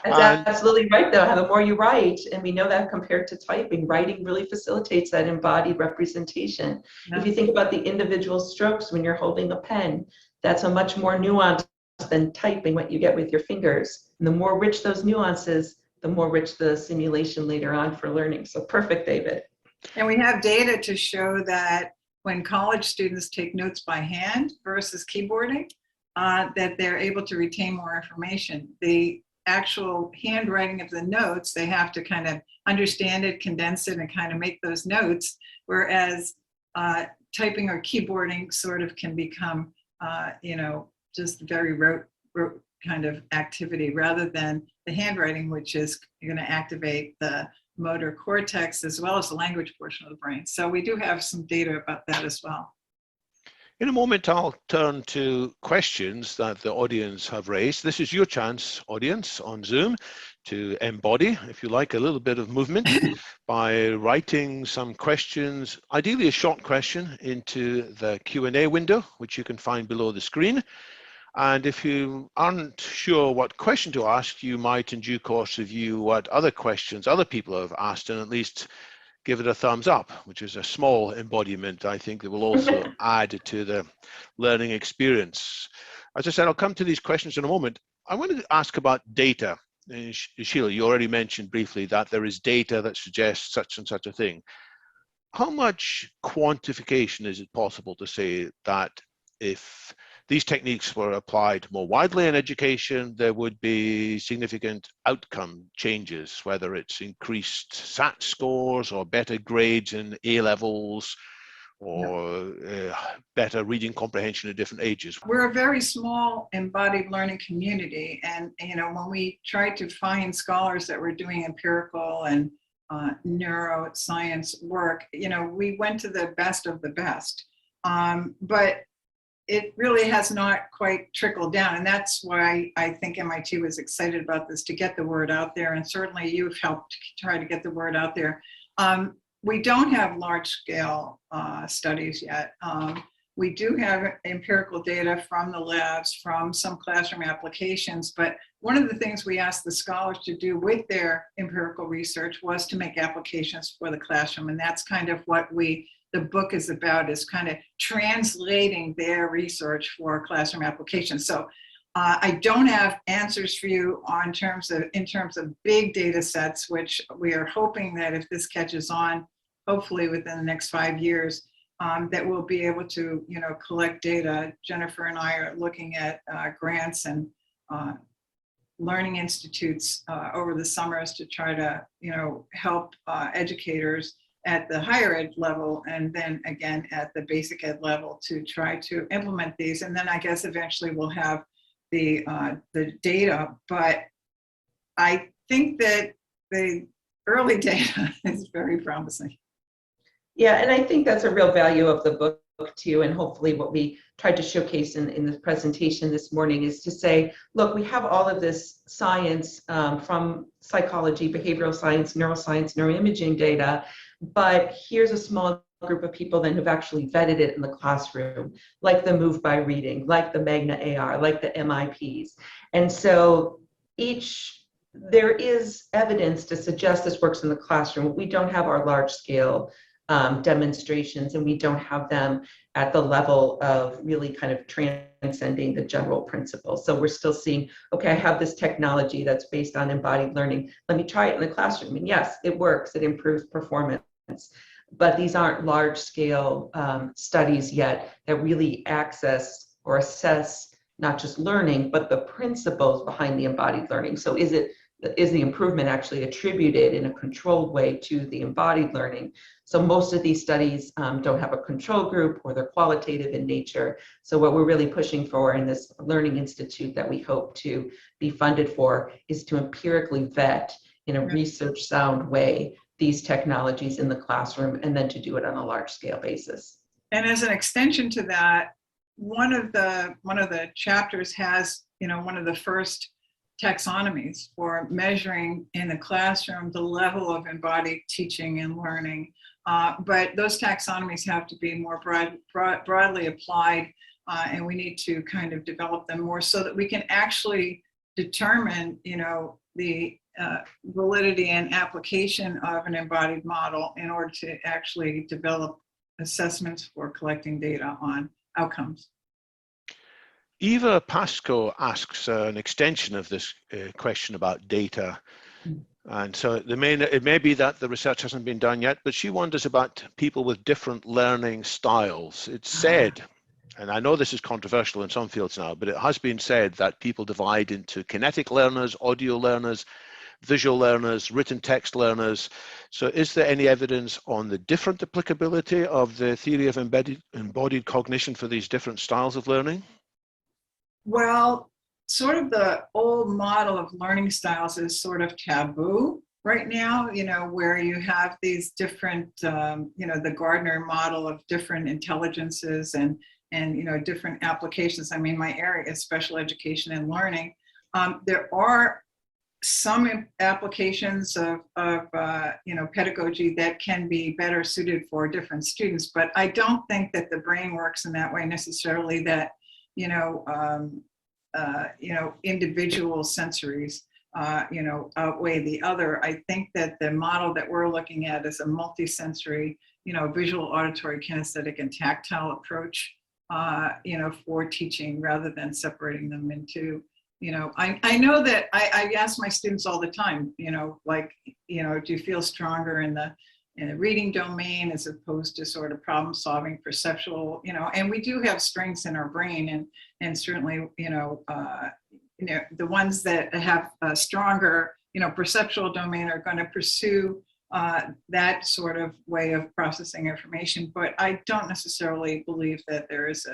That's absolutely right, though. The more you write, and we know that compared to typing, writing really facilitates that embodied representation. Yeah. If you think about the individual strokes when you're holding a pen, that's a much more nuanced than typing what you get with your fingers. And the more rich those nuances, the more rich the simulation later on for learning. So perfect, David. And we have data to show that when college students take notes by hand versus keyboarding, that they're able to retain more information. The actual handwriting of the notes, they have to kind of understand it, condense it, and kind of make those notes, whereas typing or keyboarding sort of can become, just very rote kind of activity, rather than the handwriting, which is going to activate the motor cortex as well as the language portion of the brain. So we do have some data about that as well. In a moment, I'll turn to questions that the audience have raised. This is your chance, audience, on Zoom, to embody, if you like, a little bit of movement by writing some questions, ideally a short question, into the Q&A window, which you can find below the screen. And if you aren't sure what question to ask, you might in due course review what other questions other people have asked and at least give it a thumbs up, which is a small embodiment, I think, that will also add to the learning experience. As I said, I'll come to these questions in a moment. I wanted to ask about data. Sheila, you already mentioned briefly that there is data that suggests such and such a thing. How much quantification is it possible to say that if these techniques were applied more widely in education, there would be significant outcome changes, whether it's increased SAT scores or better grades in A levels or better reading comprehension at different ages? We're a very small embodied learning community. And, when we tried to find scholars that were doing empirical and neuroscience work, we went to the best of the best. But it really has not quite trickled down. And that's why I think MIT was excited about this, to get the word out there. And certainly you've helped try to get the word out there. We don't have large scale studies yet. We do have empirical data from the labs, from some classroom applications. But one of the things we asked the scholars to do with their empirical research was to make applications for the classroom. And that's kind of what the the book is about, is kind of translating their research for classroom application. So I don't have answers for you in terms of big data sets, which we are hoping that if this catches on, hopefully within the next 5 years, that we'll be able to, collect data. Jennifer and I are looking at grants and learning institutes over the summers to try to, help educators at the higher ed level, and then again at the basic ed level, to try to implement these. And then I guess eventually we'll have the data, but I think that the early data is very promising. Yeah, and I think that's a real value of the book too, and hopefully what we tried to showcase in the presentation this morning is to say, look, we have all of this science from psychology, behavioral science, neuroscience, neuroimaging data, but here's a small group of people then who've actually vetted it in the classroom, like the Move by Reading, like the Magna AR, like the MIPs. And so there is evidence to suggest this works in the classroom. We don't have our large scale demonstrations, and we don't have them at the level of really kind of transcending the general principles. So we're still seeing, okay, I have this technology that's based on embodied learning. Let me try it in the classroom. And yes, it works. It improves performance. But these aren't large scale studies yet that really access or assess not just learning, but the principles behind the embodied learning. So is the improvement actually attributed in a controlled way to the embodied learning? So most of these studies don't have a control group, or they're qualitative in nature. So what we're really pushing for in this Learning Institute that we hope to be funded for is to empirically vet in a research sound way these technologies in the classroom, and then to do it on a large scale basis. And as an extension to that, one of the chapters has, one of the first taxonomies for measuring in the classroom the level of embodied teaching and learning. But those taxonomies have to be more broadly applied, and we need to kind of develop them more so that we can actually determine, the validity and application of an embodied model in order to actually develop assessments for collecting data on outcomes. Eva Pascoe asks an extension of this question about data. And so it may be that the research hasn't been done yet, but she wonders about people with different learning styles. It's said, and I know this is controversial in some fields now, but it has been said that people divide into kinetic learners, audio learners, visual learners, written text learners. So is there any evidence on the different applicability of the theory of embodied cognition for these different styles of learning? Well, sort of the old model of learning styles is sort of taboo right now, where you have these different, the Gardner model of different intelligences and different applications. I mean, my area is special education and learning. There are some applications of pedagogy that can be better suited for different students, but I don't think that the brain works in that way necessarily, that individual sensories outweigh the other. I think that the model that we're looking at is a multisensory, visual, auditory, kinesthetic, and tactile approach, for teaching, rather than separating them into, I know that I ask my students all the time, do you feel stronger in the reading domain as opposed to sort of problem solving, perceptual, and we do have strengths in our brain, and certainly, the ones that have a stronger, perceptual domain are going to pursue that sort of way of processing information. But I don't necessarily believe that there is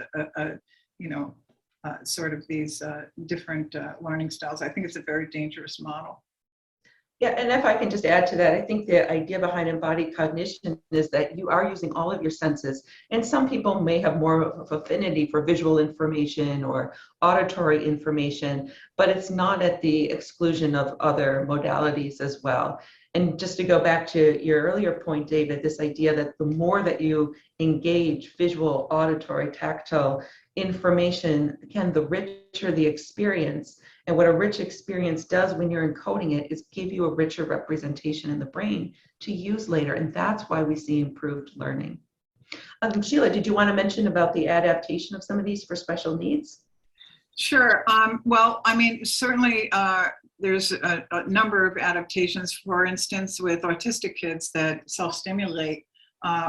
sort of these different learning styles. I think it's a very dangerous model. Yeah, and if I can just add to that, I think the idea behind embodied cognition is that you are using all of your senses. And some people may have more of affinity for visual information or auditory information, but it's not at the exclusion of other modalities as well. And just to go back to your earlier point, David, this idea that the more that you engage visual, auditory, tactile information, again, the richer the experience. And what a rich experience does when you're encoding it is give you a richer representation in the brain to use later. And that's why we see improved learning. Sheila, did you want to mention about the adaptation of some of these for special needs? Sure. Well, I mean, certainly there's a number of adaptations, for instance, with autistic kids that self-stimulate.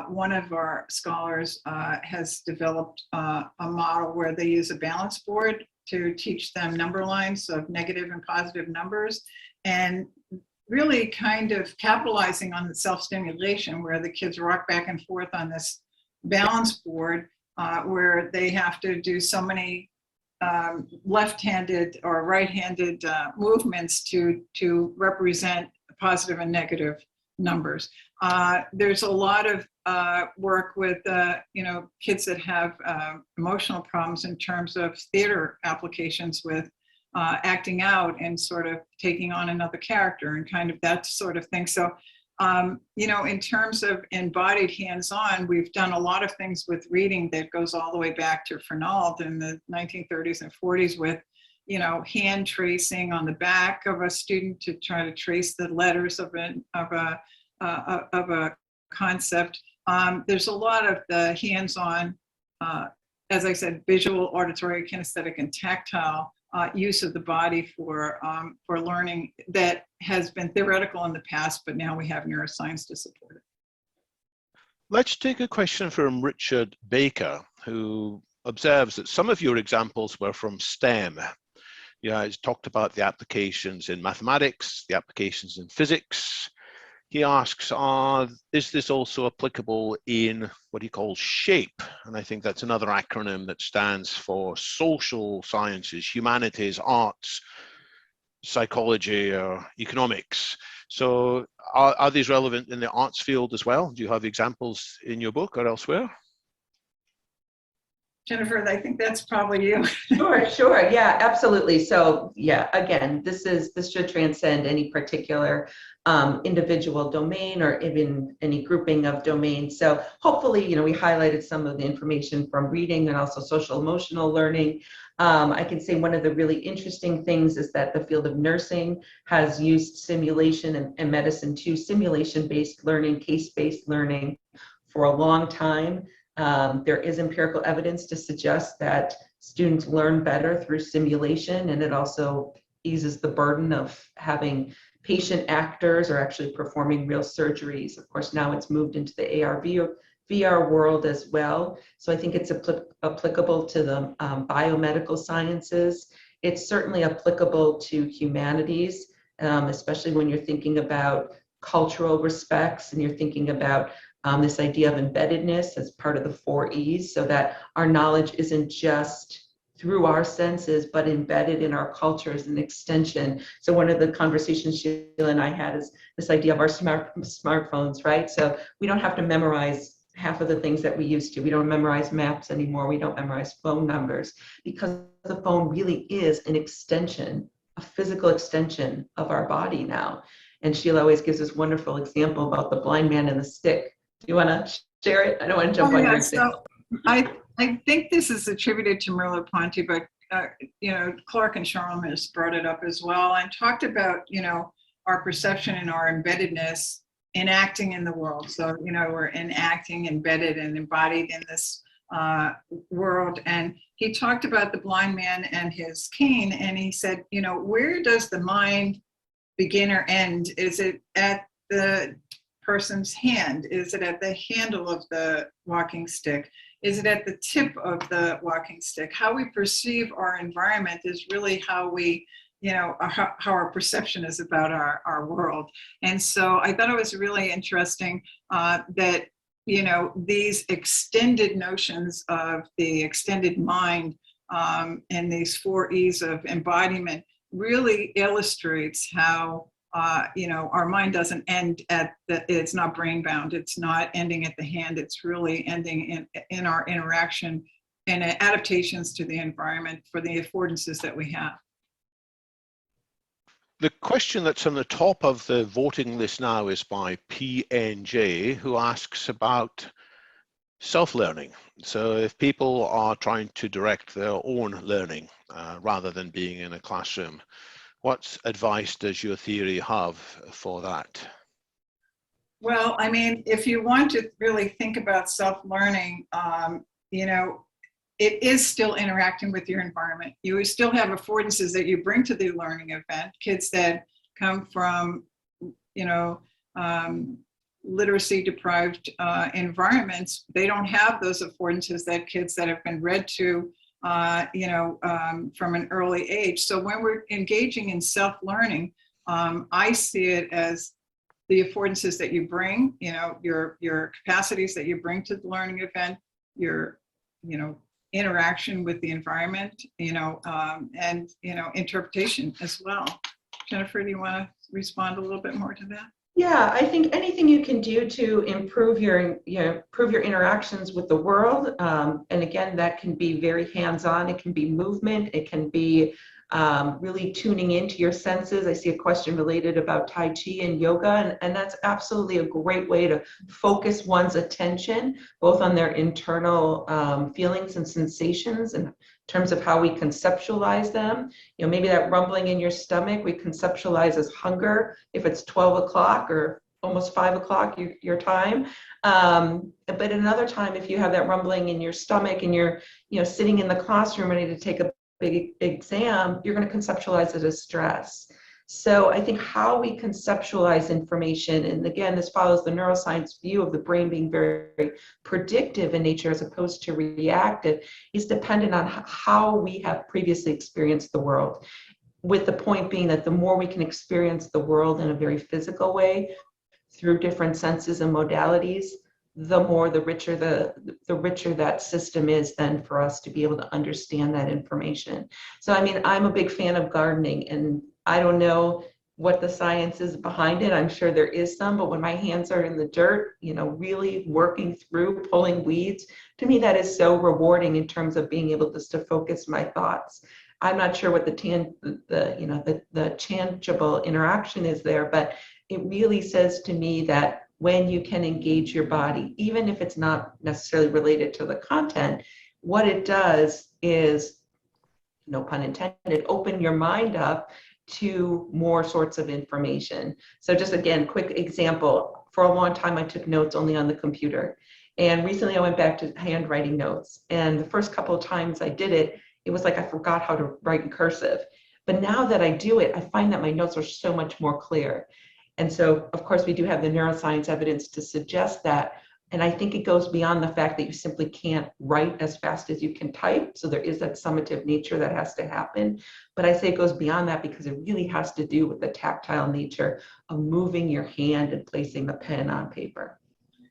One of our scholars has developed a model where they use a balance board to teach them number lines of negative and positive numbers, and really kind of capitalizing on the self-stimulation where the kids rock back and forth on this balance board where they have to do so many left-handed or right-handed movements to represent positive and negative numbers. There's a lot of work with kids that have emotional problems in terms of theater applications with acting out and sort of taking on another character and kind of that sort of thing. So in terms of embodied hands-on, we've done a lot of things with reading that goes all the way back to Fernald in the 1930s and 40s with, hand tracing on the back of a student to try to trace the letters of a concept. There's a lot of the hands-on, as I said, visual, auditory, kinesthetic, and tactile use of the body for learning that has been theoretical in the past, but now we have neuroscience to support it. Let's take a question from Richard Baker, who observes that some of your examples were from STEM. He's talked about the applications in mathematics, the applications in physics. He asks, is this also applicable in what he calls SHAPE? And I think that's another acronym that stands for social sciences, humanities, arts, psychology, or economics. So are these relevant in the arts field as well? Do you have examples in your book or elsewhere? Jennifer, I think that's probably you. Sure. Yeah, absolutely. So yeah, again, this should transcend any particular individual domain or even any grouping of domains. So hopefully, we highlighted some of the information from reading and also social emotional learning. I can say one of the really interesting things is that the field of nursing has used simulation and medicine too, simulation-based learning, case-based learning for a long time. There is empirical evidence to suggest that students learn better through simulation, and it also eases the burden of having patient actors or actually performing real surgeries. Of course, now it's moved into the AR VR world as well. So I think it's applicable to the biomedical sciences. It's certainly applicable to humanities, especially when you're thinking about cultural respects and you're thinking about this idea of embeddedness as part of the 4 E's, so that our knowledge isn't just through our senses, but embedded in our culture as an extension. So one of the conversations Sheila and I had is this idea of our smartphones, right? So we don't have to memorize half of the things that we used to. We don't memorize maps anymore. We don't memorize phone numbers, because the phone really is an extension, a physical extension of our body now. And Sheila always gives this wonderful example about the blind man and the stick. Do you want to share it? I don't want to jump on your example. So I think this is attributed to Merleau-Ponty, but Clark and Charlemagne brought it up as well and talked about our perception and our embeddedness enacting in the world. So we're enacting, embedded, and embodied in this world. And he talked about the blind man and his cane, and he said, where does the mind begin or end? Is it at the person's hand? Is it at the handle of the walking stick? Is it at the tip of the walking stick? How we perceive our environment is really how we, how our perception is about our world. And so I thought it was really interesting that, these extended notions of the extended mind and these 4 E's of embodiment really illustrates how our mind doesn't end at it's not brain bound. It's not ending at the hand. It's really ending in our interaction and adaptations to the environment for the affordances that we have. The question that's on the top of the voting list now is by PNJ, who asks about self-learning. So if people are trying to direct their own learning rather than being in a classroom, what advice does your theory have for that? Well, I mean, if you want to really think about self-learning, you know, it is still interacting with your environment. You still have affordances that you bring to the learning event. Kids that come from, you know, literacy deprived environments, they don't have those affordances that kids that have been read to, you know, from an early age. So when we're engaging in self-learning, I see it as the affordances that you bring, you know, your capacities that you bring to the learning event, your, you know, interaction with the environment, you know, and, you know, interpretation as well. Jennifer, do you want to respond a little bit more to that? Yeah, I think anything you can do to improve your, improve your interactions with the world, and again, that can be very hands-on. It can be movement. It can be really tuning into your senses. I see a question related about Tai Chi and yoga, and that's absolutely a great way to focus one's attention, both on their internal feelings and sensations, and in terms of how we conceptualize them. You know, maybe that rumbling in your stomach, we conceptualize as hunger if it's 12 o'clock or almost 5 o'clock your time. But another time, if you have that rumbling in your stomach and you're, you know, sitting in the classroom ready to take a big exam, you're going to conceptualize it as stress. So I think how we conceptualize information, and again, this follows the neuroscience view of the brain being very, very predictive in nature as opposed to reactive, is dependent on how we have previously experienced the world. With the point being that the more we can experience the world in a very physical way through different senses and modalities, the richer that system is then for us to be able to understand that information. So, I mean, I'm a big fan of gardening, and I don't know what the science is behind it. I'm sure there is some, but when my hands are in the dirt, you know, really working through pulling weeds, to me, that is so rewarding in terms of being able just to focus my thoughts. I'm not sure what the tangible interaction is there, but it really says to me that when you can engage your body, even if it's not necessarily related to the content, what it does is, no pun intended, open your mind up to more sorts of information. So just again, quick example, for a long time I took notes only on the computer. And recently I went back to handwriting notes. And the first couple of times I did it, it was like I forgot how to write in cursive. But now that I do it, I find that my notes are so much more clear. And so, of course, we do have the neuroscience evidence to suggest that. And I think it goes beyond the fact that you simply can't write as fast as you can type. So there is that summative nature that has to happen. But I say it goes beyond that because it really has to do with the tactile nature of moving your hand and placing the pen on paper.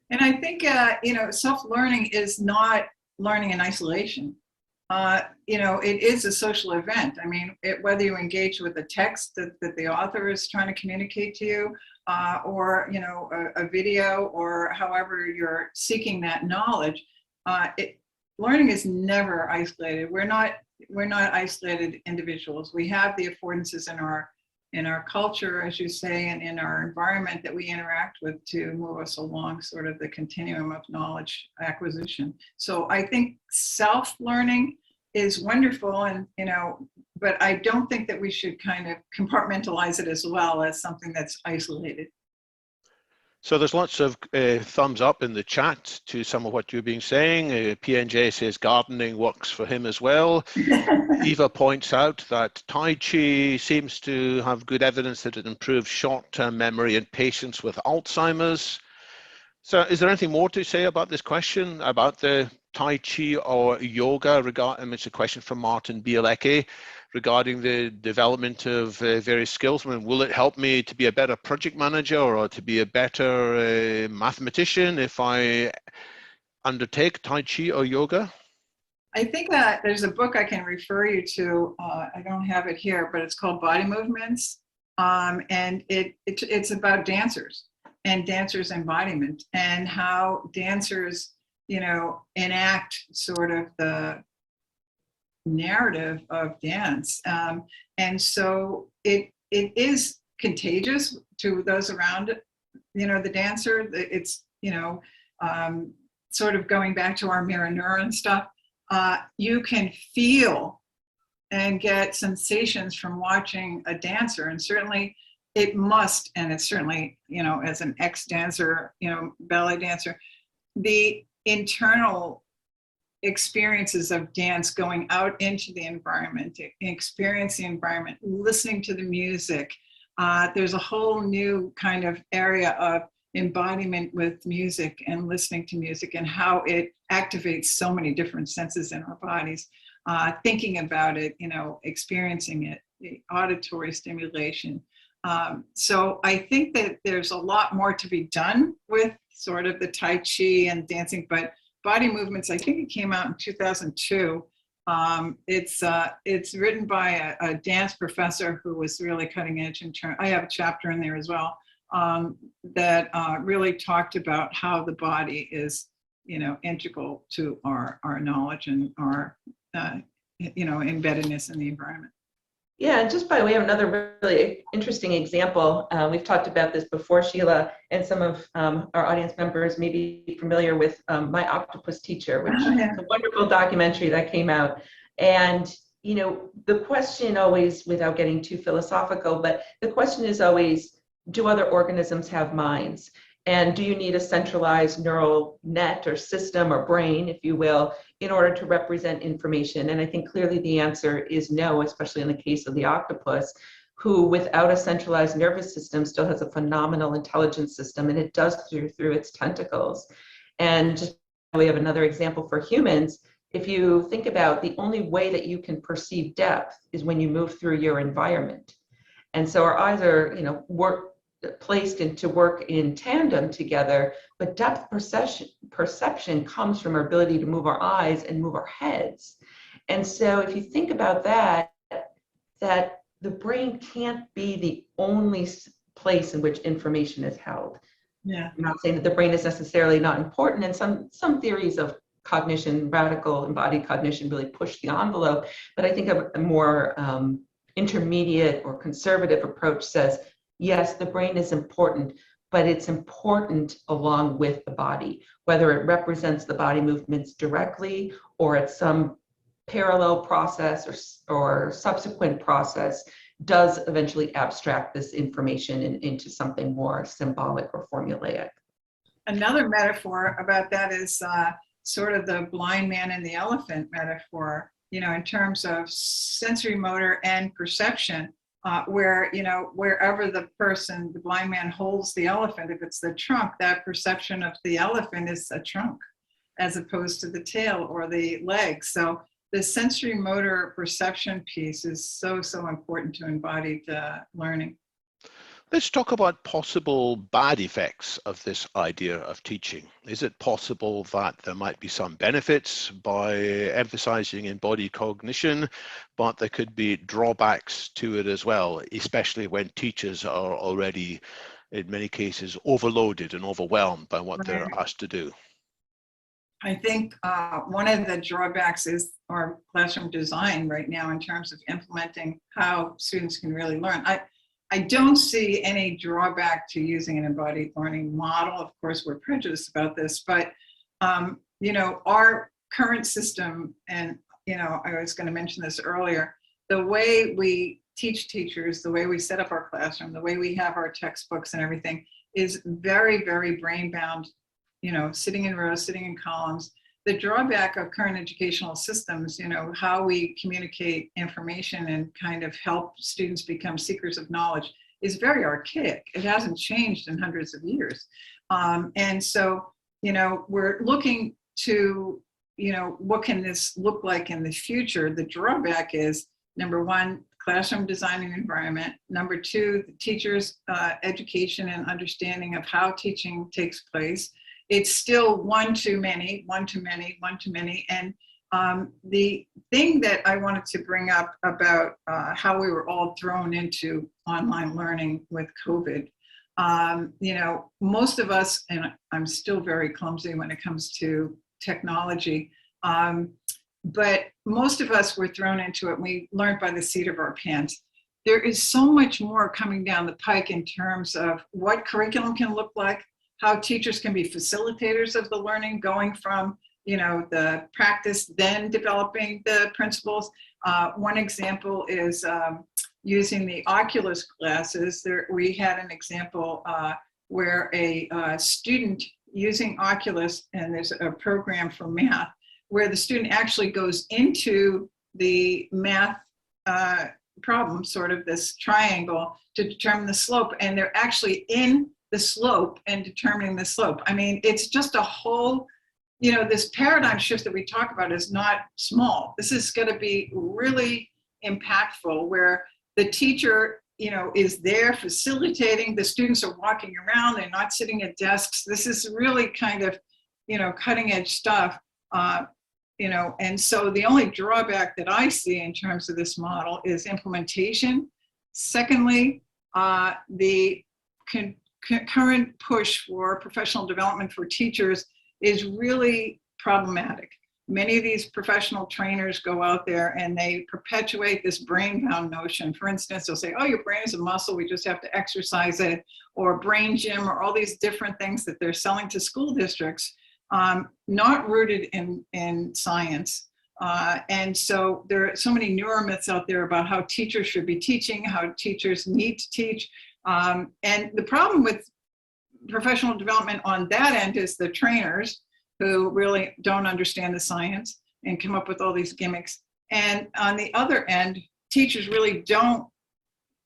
And I think, you know, self-learning is not learning in isolation. You know, it is a social event. I mean, whether you engage with the text that the author is trying to communicate to you, or, you know, a video, or however you're seeking that knowledge, learning is never isolated. We're not isolated individuals. We have the affordances in our culture, as you say, and in our environment that we interact with to move us along sort of the continuum of knowledge acquisition. So I think self-learning is wonderful, and, you know, but I don't think that we should kind of compartmentalize it as well as something that's isolated. So there's lots of thumbs up in the chat to some of what you've been saying. PNJ says gardening works for him as well. Eva points out that Tai Chi seems to have good evidence that it improves short-term memory in patients with Alzheimer's. So is there anything more to say about this question about the Tai Chi or yoga? It's a question from Martin Bielecki regarding the development of various skills. I mean, will it help me to be a better project manager or to be a better mathematician if I undertake Tai Chi or yoga? I think that there's a book I can refer you to. I don't have it here, but it's called Body Movements. And it's about dancers and dancers' embodiment and how dancers, you know, enact sort of the narrative of dance. And so it is contagious to those around, you know, the dancer. It's, you know, sort of going back to our mirror neuron stuff. You can feel and get sensations from watching a dancer. And certainly it must, and it's certainly, as an ex-dancer, ballet dancer, the internal experiences of dance, going out into the environment, experience the environment, listening to the music. There's a whole new kind of area of embodiment with music and listening to music and how it activates so many different senses in our bodies. Thinking about it, experiencing it, the auditory stimulation. So I think that there's a lot more to be done with sort of the Tai Chi and dancing, but Body Movements, I think it came out in 2002. It's written by a dance professor who was really cutting edge in terms. I have a chapter in there as well that really talked about how the body is, integral to our knowledge and our, embeddedness in the environment. Yeah, and just by way of another really interesting example, we've talked about this before, Sheila, and some of our audience members may be familiar with My Octopus Teacher, which is a wonderful documentary that came out. And, the question always, without getting too philosophical, but the question is always, do other organisms have minds? And do you need a centralized neural net or system or brain, if you will, in order to represent information? And I think clearly the answer is no, especially in the case of the octopus, who without a centralized nervous system still has a phenomenal intelligence system, and it does through its tentacles. And just we have another example for humans. If you think about the only way that you can perceive depth is when you move through your environment. And so our eyes are, placed to work in tandem together, but depth perception comes from our ability to move our eyes and move our heads. And so if you think about that the brain can't be the only place in which information is held. Yeah. I'm not saying that the brain is necessarily not important, and some theories of cognition, radical embodied cognition, really push the envelope, but I think a more intermediate or conservative approach says, yes, the brain is important, but it's important along with the body, whether it represents the body movements directly or at some parallel process or subsequent process does eventually abstract this information into something more symbolic or formulaic. Another metaphor about that is sort of the blind man and the elephant metaphor, in terms of sensory motor and perception. Where, wherever the blind man holds the elephant, if it's the trunk, that perception of the elephant is a trunk as opposed to the tail or the legs. So the sensory motor perception piece is so important to embodied learning. Let's talk about possible bad effects of this idea of teaching. Is it possible that there might be some benefits by emphasizing embodied cognition, but there could be drawbacks to it as well, especially when teachers are already, in many cases, overloaded and overwhelmed by what they're asked to do? I think one of the drawbacks is our classroom design right now in terms of implementing how students can really learn. I don't see any drawback to using an embodied learning model. Of course, we're prejudiced about this, but our current system, and I was going to mention this earlier, the way we teach teachers, the way we set up our classroom, the way we have our textbooks and everything is very, very brain bound, sitting in rows, sitting in columns. The drawback of current educational systems, how we communicate information and kind of help students become seekers of knowledge is very archaic. It hasn't changed in hundreds of years. And so, we're looking to, what can this look like in the future? The drawback is, number one, classroom design and environment. Number two, the teacher's education and understanding of how teaching takes place. It's still one too many. And the thing that I wanted to bring up about how we were all thrown into online learning with COVID, most of us, and I'm still very clumsy when it comes to technology, but most of us were thrown into it. We learned by the seat of our pants. There is so much more coming down the pike in terms of what curriculum can look like, how teachers can be facilitators of the learning, going from the practice, then developing the principles. One example is using the Oculus glasses, we had an example where a student using Oculus, and there's a program for math, where the student actually goes into the math problem, sort of this triangle, to determine the slope, and they're actually in the slope and determining the slope. I mean, it's just a whole, this paradigm shift that we talk about is not small. This is going to be really impactful, where the teacher, is there facilitating, the students are walking around, they're not sitting at desks. This is really kind of, cutting edge stuff. And so the only drawback that I see in terms of this model is implementation. Secondly, the current push for professional development for teachers is really problematic. Many of these professional trainers go out there and they perpetuate this brain-bound notion. For instance, they'll say, oh, your brain is a muscle, we just have to exercise it, or brain gym, or all these different things that they're selling to school districts, not rooted in science. And so there are so many neuromyths out there about how teachers should be teaching, how teachers need to teach. And the problem with professional development on that end is the trainers, who really don't understand the science and come up with all these gimmicks. And on the other end, teachers really don't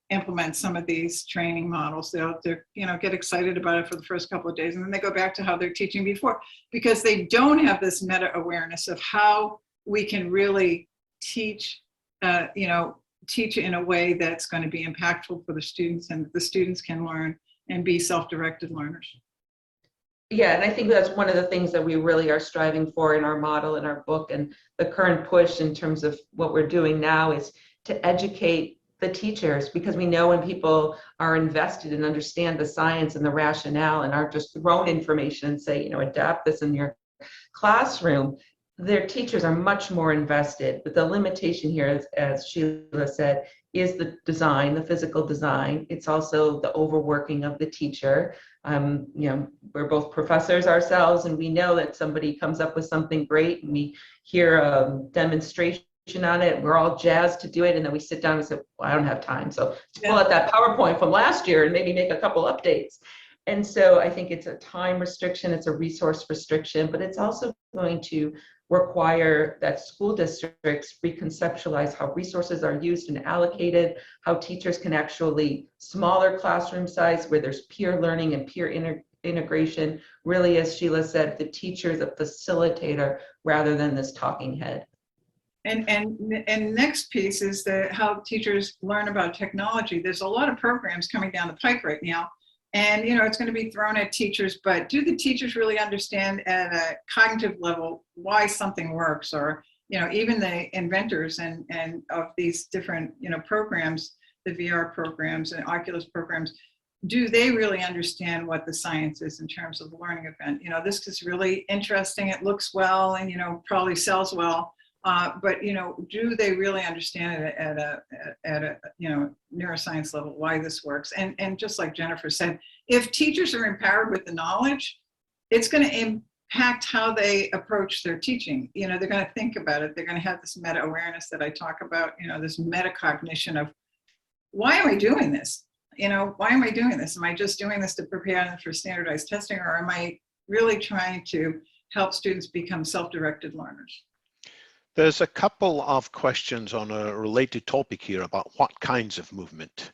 implement some of these training models. They'll get excited about it for the first couple of days, and then they go back to how they're teaching before, because they don't have this meta awareness of how we can really teach, teach in a way that's going to be impactful for the students, and the students can learn and be self-directed learners. Yeah, and I think that's one of the things that we really are striving for in our model, in our book, and the current push in terms of what we're doing now is to educate the teachers, because we know when people are invested and understand the science and the rationale and aren't just thrown information and say, adapt this in your classroom, their teachers are much more invested. But the limitation here, as Sheila said, is the design, the physical design. It's also the overworking of the teacher. We're both professors ourselves, and we know that somebody comes up with something great and we hear a demonstration on it, we're all jazzed to do it, and then we sit down and say, well, I don't have time. So pull out that PowerPoint from last year and maybe make a couple updates. And so I think it's a time restriction, it's a resource restriction, but it's also going to require that school districts reconceptualize how resources are used and allocated, how teachers can actually, smaller classroom size where there's peer learning and peer integration, really, as Sheila said, the teacher is a facilitator rather than this talking head. And next piece is how teachers learn about technology. There's a lot of programs coming down the pike right now, and it's going to be thrown at teachers, but do the teachers really understand at a cognitive level why something works? Or even the inventors and of these different programs, the VR programs and Oculus programs, do they really understand what the science is in terms of the learning event? This is really interesting, it looks well, and probably sells well. But do they really understand it at a neuroscience level why this works? And just like Jennifer said, if teachers are empowered with the knowledge, it's going to impact how they approach their teaching. They're going to think about it. They're going to have this meta awareness that I talk about. This metacognition of, why am I doing this? Why am I doing this? Am I just doing this to prepare them for standardized testing, or am I really trying to help students become self-directed learners? There's a couple of questions on a related topic here about what kinds of movement.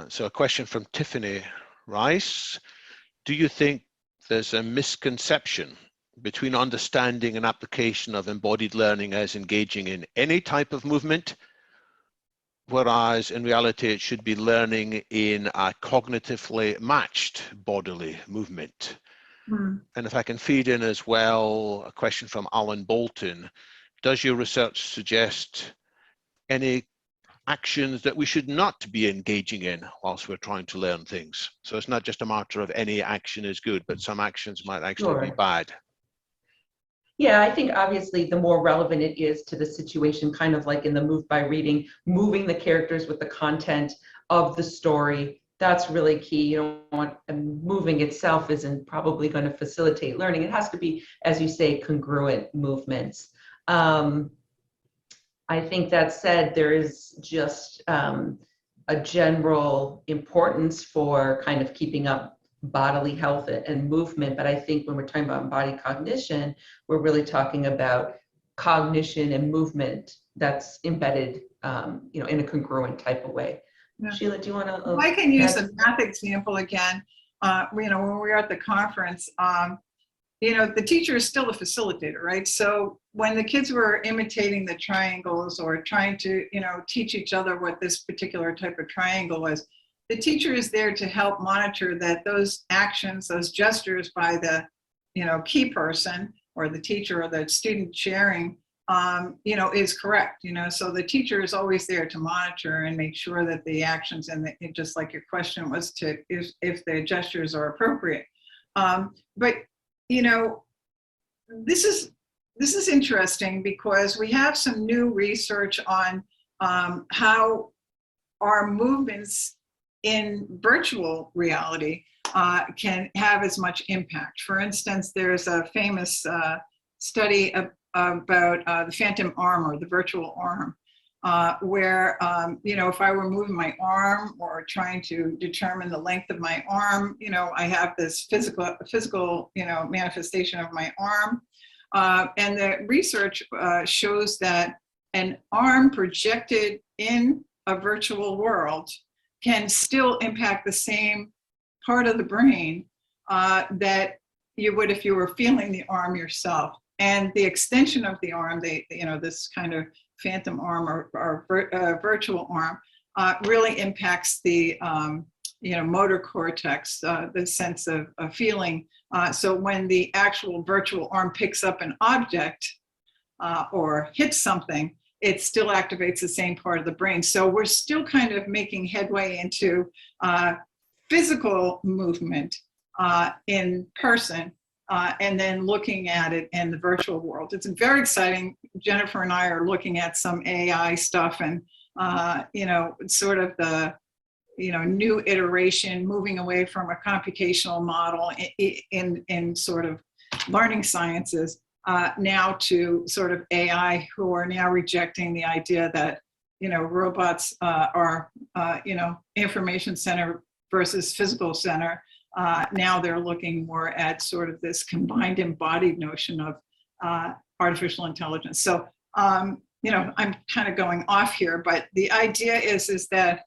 So a question from Tiffany Rice. Do you think there's a misconception between understanding and application of embodied learning as engaging in any type of movement, whereas in reality it should be learning in a cognitively matched bodily movement? And if I can feed in as well, a question from Alan Bolton. Does your research suggest any actions that we should not be engaging in whilst we're trying to learn things? So it's not just a matter of any action is good, but some actions might actually be bad. Yeah, I think obviously the more relevant it is to the situation, kind of like in the Move by Reading, moving the characters with the content of the story, that's really key. You don't want, moving itself isn't probably going to facilitate learning. It has to be, as you say, congruent movements. I think that said, there is just a general importance for kind of keeping up bodily health and movement. But I think when we're talking about embodied cognition, we're really talking about cognition and movement that's embedded, in a congruent type of way. Yeah. Sheila, do you want to? I can use a math example again. When we were at the conference, the teacher is still a facilitator, right? So when the kids were imitating the triangles or trying to, teach each other what this particular type of triangle was, the teacher is there to help monitor that those actions, those gestures by the, key person or the teacher or the student sharing, is correct, so the teacher is always there to monitor and make sure that the actions and just like your question was if the gestures are appropriate. But this is interesting because we have some new research on how our movements in virtual reality can have as much impact. For instance, there's a famous study about the phantom arm or the virtual arm, where, if I were moving my arm or trying to determine the length of my arm, I have this physical, manifestation of my arm. And the research shows that an arm projected in a virtual world can still impact the same part of the brain that you would if you were feeling the arm yourself. And the extension of the arm, this kind of phantom arm or virtual arm, really impacts the motor cortex, the sense of feeling. So when the actual virtual arm picks up an object or hits something, it still activates the same part of the brain. So we're still kind of making headway into physical movement in person. And then looking at it in the virtual world. It's very exciting. Jennifer and I are looking at some AI stuff and, sort of the, new iteration, moving away from a computational model in sort of learning sciences now to sort of AI, who are now rejecting the idea that, robots are, information center versus physical center. Now they're looking more at sort of this combined embodied notion of artificial intelligence. So, I'm kind of going off here, but the idea is that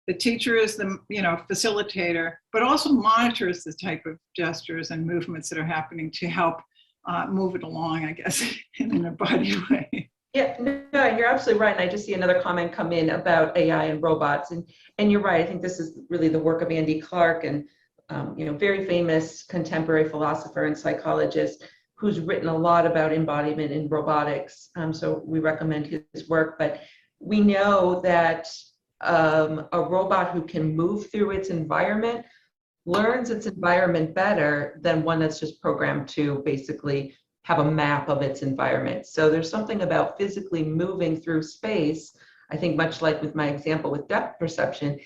the teacher is the, facilitator, but also monitors the type of gestures and movements that are happening to help move it along, I guess, in an embodied way. Yeah, no, you're absolutely right. And I just see another comment come in about AI and robots. And you're right. I think this is really the work of Andy Clark, and very famous contemporary philosopher and psychologist who's written a lot about embodiment in robotics. So we recommend his work. But we know that a robot who can move through its environment learns its environment better than one that's just programmed to basically have a map of its environment. So there's something about physically moving through space, I think much like with my example with depth perception,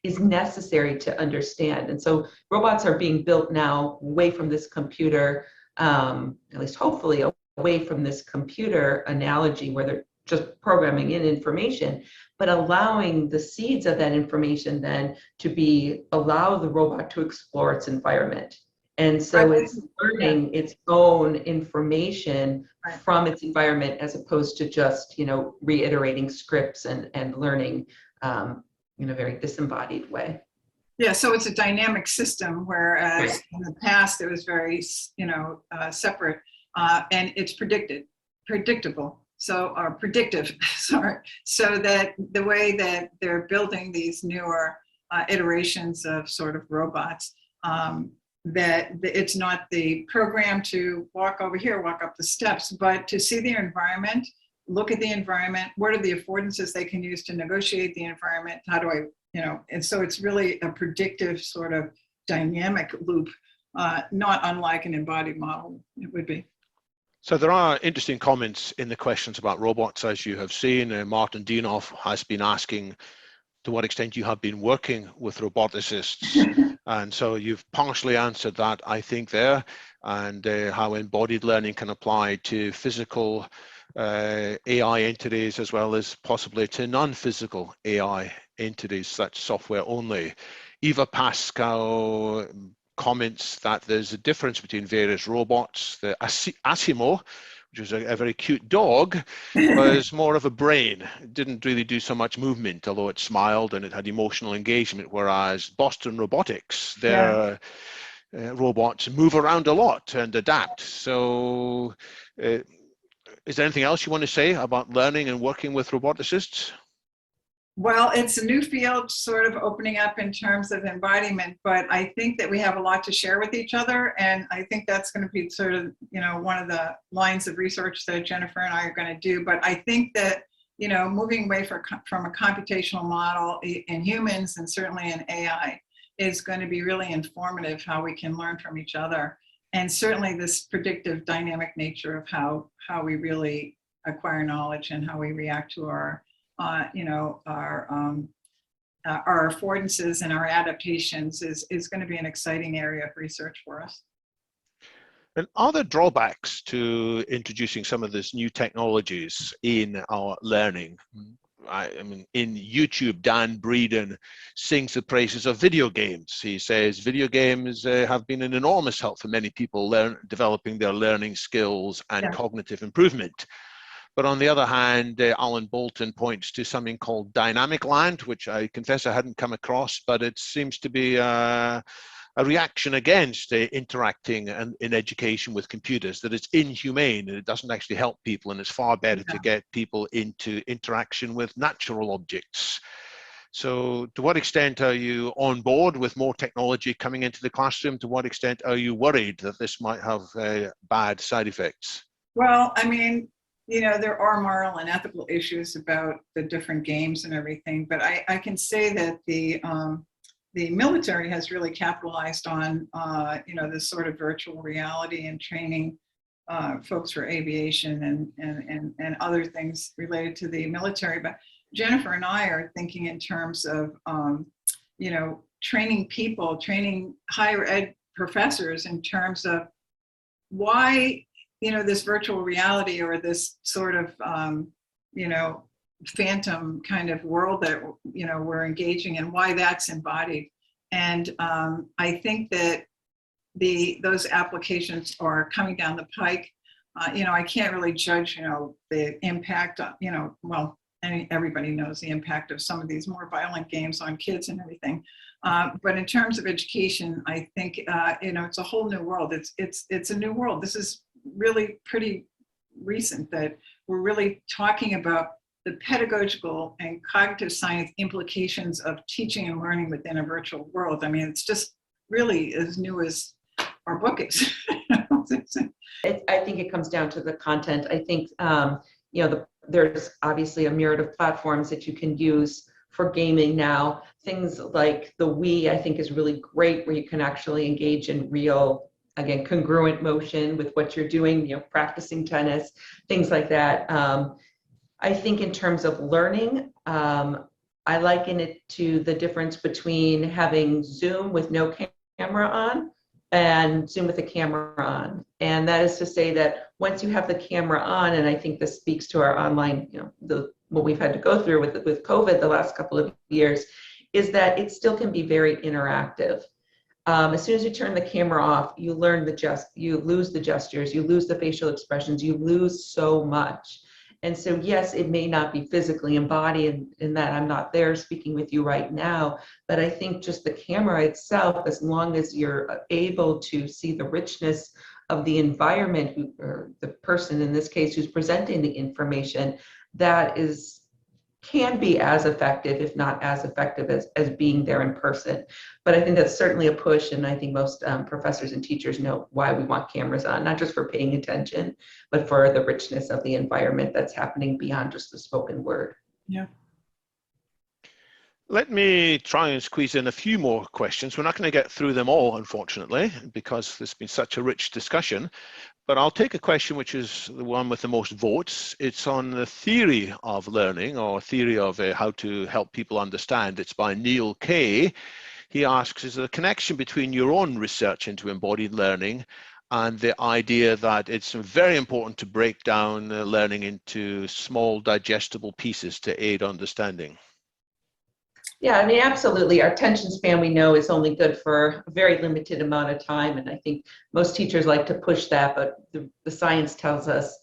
is necessary to understand. And so robots are being built now away from this computer, at least hopefully away from this computer analogy where they're just programming in information, but allowing the seeds of that information then to allow the robot to explore its environment. And so it's learning its own information from its environment as opposed to just, reiterating scripts and learning in a very disembodied way. Yeah, so it's a dynamic system, whereas in the past it was very, separate, and it's predictable. So, or predictive, sorry. So that the way that they're building these newer iterations of sort of robots, that it's not the program to walk over here, walk up the steps, but to see their environment, look at the environment, what are the affordances they can use to negotiate the environment, how do I, and so it's really a predictive sort of dynamic loop, not unlike an embodied model it would be. So there are interesting comments in the questions about robots, as you have seen. Martin Dienoff has been asking to what extent you have been working with roboticists. And so you've partially answered that, I think, there, and how embodied learning can apply to physical AI entities as well as possibly to non-physical AI entities, such software only. Eva Pascal comments that there's a difference between various robots. The Asimo, which was a very cute dog, was more of a brain. It didn't really do so much movement, although it smiled and it had emotional engagement, whereas Boston Robotics, their robots move around a lot and adapt. So is there anything else you want to say about learning and working with roboticists? Well, it's a new field sort of opening up in terms of embodiment, but I think that we have a lot to share with each other. And I think that's going to be sort of, one of the lines of research that Jennifer and I are going to do. But I think that, moving away from a computational model in humans and certainly in AI is going to be really informative how we can learn from each other. And certainly this predictive dynamic nature of how we really acquire knowledge and how we react to our affordances and our adaptations is going to be an exciting area of research for us. And are there drawbacks to introducing some of these new technologies in our learning? I mean, in YouTube, Dan Breeden sings the praises of video games. He says video games have been an enormous help for many people developing their learning skills and cognitive improvement. But on the other hand, Alan Bolton points to something called dynamic land, which I confess I hadn't come across, but it seems to be a reaction against interacting in education with computers, that it's inhumane and it doesn't actually help people, and it's far better to get people into interaction with natural objects. So to what extent are you on board with more technology coming into the classroom? To what extent are you worried that this might have bad side effects? Well, I mean, there are moral and ethical issues about the different games and everything, but I can say that the military has really capitalized on, this sort of virtual reality and training folks for aviation and other things related to the military. But Jennifer and I are thinking in terms of, training people, training higher ed professors in terms of why this virtual reality or this sort of, phantom kind of world that, we're engaging in, why that's embodied. And I think that those applications are coming down the pike. I can't really judge, the impact, everybody knows the impact of some of these more violent games on kids and everything. But in terms of education, I think, it's a whole new world. It's a new world. This is really pretty recent that we're really talking about the pedagogical and cognitive science implications of teaching and learning within a virtual world. I mean, it's just really as new as our book is. I think it comes down to the content. I think, there's obviously a myriad of platforms that you can use for gaming now. Things like the Wii, I think, is really great, where you can actually engage in real, again, congruent motion with what you're doing, practicing tennis, things like that. I think in terms of learning, I liken it to the difference between having Zoom with no camera on and Zoom with the camera on. And that is to say that once you have the camera on, and I think this speaks to our online, what we've had to go through with COVID the last couple of years, is that it still can be very interactive. As soon as you turn the camera off, you lose the gestures, you lose the facial expressions, you lose so much. And so, yes, it may not be physically embodied in that I'm not there speaking with you right now, but I think just the camera itself, as long as you're able to see the richness of the environment, or the person in this case who's presenting the information, that can be as effective, if not as effective as being there in person. But I think that's certainly a push, and I think most professors and teachers know why we want cameras on, not just for paying attention, but for the richness of the environment that's happening beyond just the spoken word. Yeah. Let me try and squeeze in a few more questions. We're not going to get through them all, unfortunately, because there's been such a rich discussion. But I'll take a question which is the one with the most votes. It's on the theory of learning, or theory of how to help people understand. It's by Neil Kay. He asks, is there a connection between your own research into embodied learning and the idea that it's very important to break down learning into small digestible pieces to aid understanding. Yeah, I mean, absolutely. Our attention span, we know, is only good for a very limited amount of time. And I think most teachers like to push that, but the science tells us,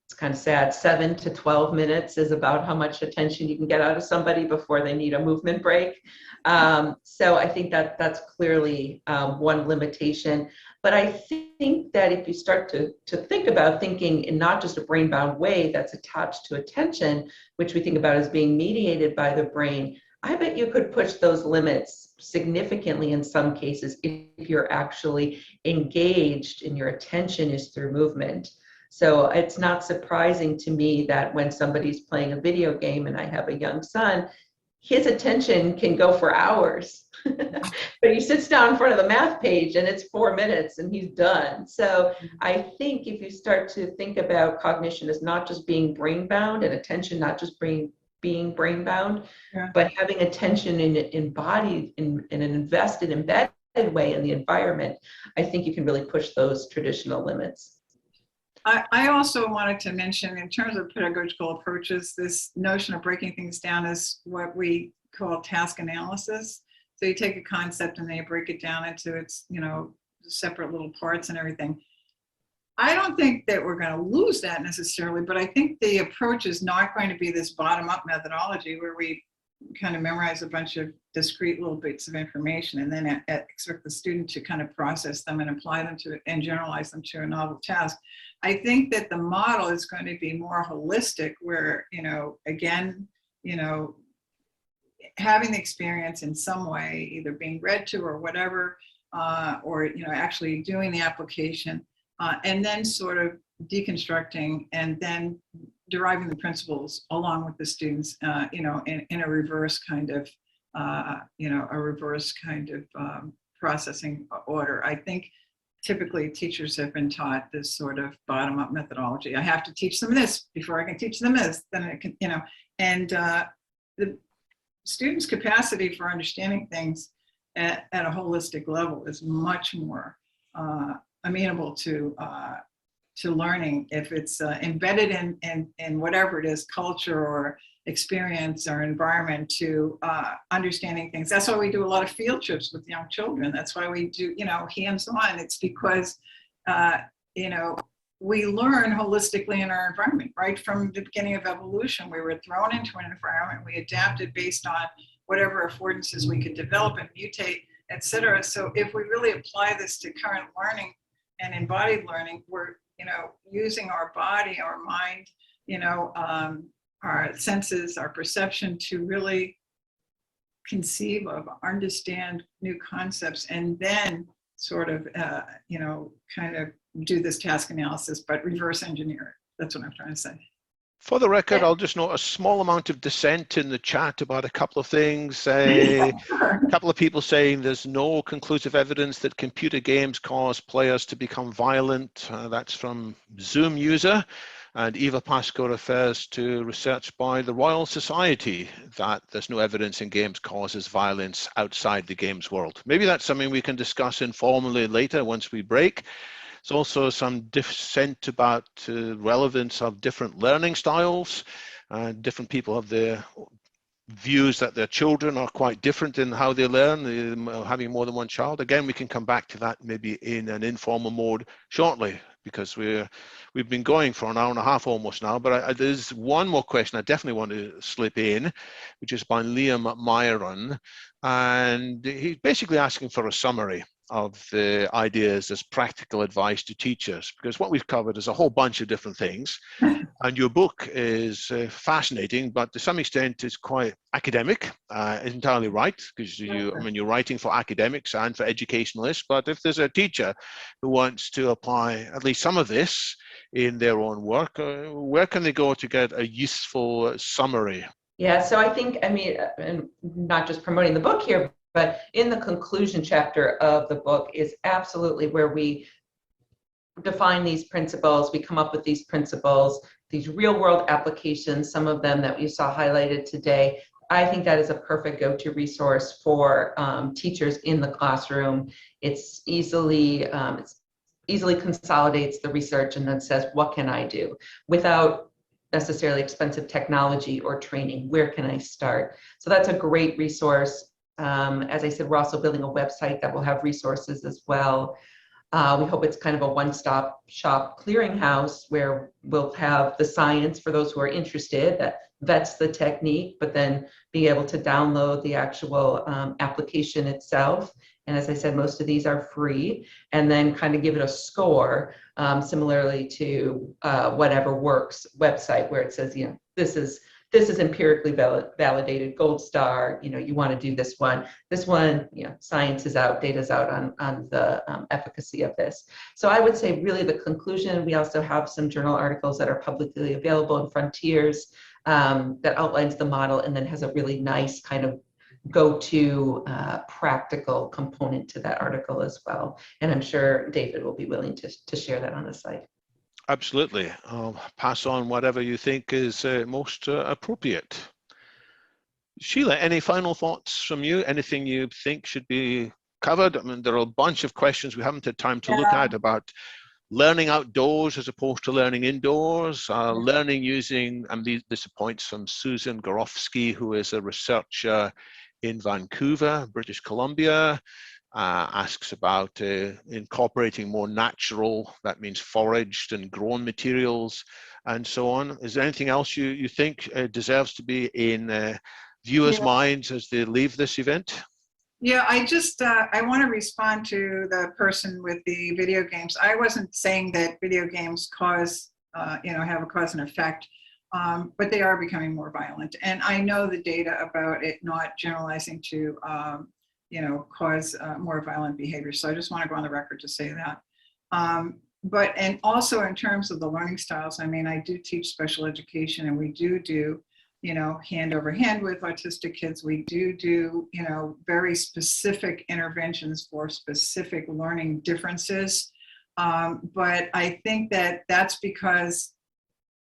it's kind of sad, 7 to 12 minutes is about how much attention you can get out of somebody before they need a movement break. So I think that that's clearly one limitation. But I think that if you start to think about thinking in not just a brain-bound way that's attached to attention, which we think about as being mediated by the brain, I bet you could push those limits significantly in some cases if you're actually engaged and your attention is through movement. So it's not surprising to me that when somebody's playing a video game, and I have a young son, his attention can go for hours. But he sits down in front of the math page and it's 4 minutes and he's done. So I think if you start to think about cognition as not just being brain bound and attention not just being brain bound, Yeah. but having attention embodied in an invested, embedded way in the environment, I think you can really push those traditional limits. I also wanted to mention, in terms of pedagogical approaches, this notion of breaking things down is what we call task analysis. So you take a concept and then you break it down into its, separate little parts and everything. I don't think that we're going to lose that necessarily, but I think the approach is not going to be this bottom-up methodology where we kind of memorize a bunch of discrete little bits of information and then expect the student to kind of process them and apply them to and generalize them to a novel task. I think that the model is going to be more holistic where, again, having the experience in some way, either being read to or whatever, or, actually doing the application, and then sort of deconstructing and then deriving the principles along with the students, in a reverse kind of, processing order. I think typically teachers have been taught this sort of bottom-up methodology. I have to teach them this before I can teach them this, then it can, and the students' capacity for understanding things at a holistic level is much more amenable to learning if it's embedded in whatever it is, culture or experience or environment, to understanding things. That's why we do a lot of field trips with young children. That's why we do, hands-on. It's because, we learn holistically in our environment, right? From the beginning of evolution, we were thrown into an environment, we adapted based on whatever affordances we could develop and mutate, et cetera. So if we really apply this to current learning and embodied learning, we're, using our body, our mind, our senses, our perception to really conceive of, understand new concepts, and then sort of, kind of do this task analysis, but reverse engineer it. That's what I'm trying to say. For the record, I'll just note a small amount of dissent in the chat about a couple of things. A couple of people saying there's no conclusive evidence that computer games cause players to become violent. That's from Zoom user. And Eva Pasco refers to research by the Royal Society that there's no evidence in games causes violence outside the games world. Maybe that's something we can discuss informally later once we break. There's also some dissent about relevance of different learning styles. Different people have their views that their children are quite different in how they learn, having more than one child. Again, we can come back to that maybe in an informal mode shortly, because we've been going for an hour and a half almost now, but there's one more question I definitely want to slip in, which is by Liam Myron, and he's basically asking for a summary of the ideas as practical advice to teachers, because what we've covered is a whole bunch of different things, and your book is fascinating, but to some extent it's quite academic. Entirely right, because you're writing for academics and for educationalists, but if there's a teacher who wants to apply at least some of this in their own work, where can they go to get a useful summary? Yeah, so I think, and not just promoting the book here, but in the conclusion chapter of the book is absolutely where we define these principles. We come up with these principles, these real world applications, some of them that we saw highlighted today. I think that is a perfect go-to resource for teachers in the classroom. It's easily, it's easily consolidates the research and then says, what can I do without necessarily expensive technology or training? Where can I start? So that's a great resource. As I said, we're also building a website that will have resources as well. We hope it's kind of a one-stop shop clearinghouse where we'll have the science for those who are interested that vets the technique, but then be able to download the actual application itself. And as I said, most of these are free, and then kind of give it a score, similarly to Whatever Works website, where it says, you know, this is empirically validated, gold star, you know, you want to do this one. This one, you know, science is out, data's out on the efficacy of this. So I would say really the conclusion, we also have some journal articles that are publicly available in Frontiers that outlines the model and then has a really nice kind of go-to practical component to that article as well. And I'm sure David will be willing to share that on the site. Absolutely. I'll pass on whatever you think is most appropriate. Sheila, any final thoughts from you? Anything you think should be covered? I mean, there are a bunch of questions we haven't had time to look at about learning outdoors as opposed to learning indoors, learning using, and this points from Susan Gorofsky, who is a researcher in Vancouver, British Columbia, asks about incorporating more natural, that means foraged and grown materials and so on. Is there anything else you think deserves to be in viewers' minds as they leave this event? Yeah, I want to respond to the person with the video games. I wasn't saying that video games cause, have a cause and effect, but they are becoming more violent. And I know the data about it not generalizing to, cause more violent behavior. So I just want to go on the record to say that. And also in terms of the learning styles, I mean, I do teach special education, and we do hand over hand with autistic kids. We do, very specific interventions for specific learning differences. But I think that that's because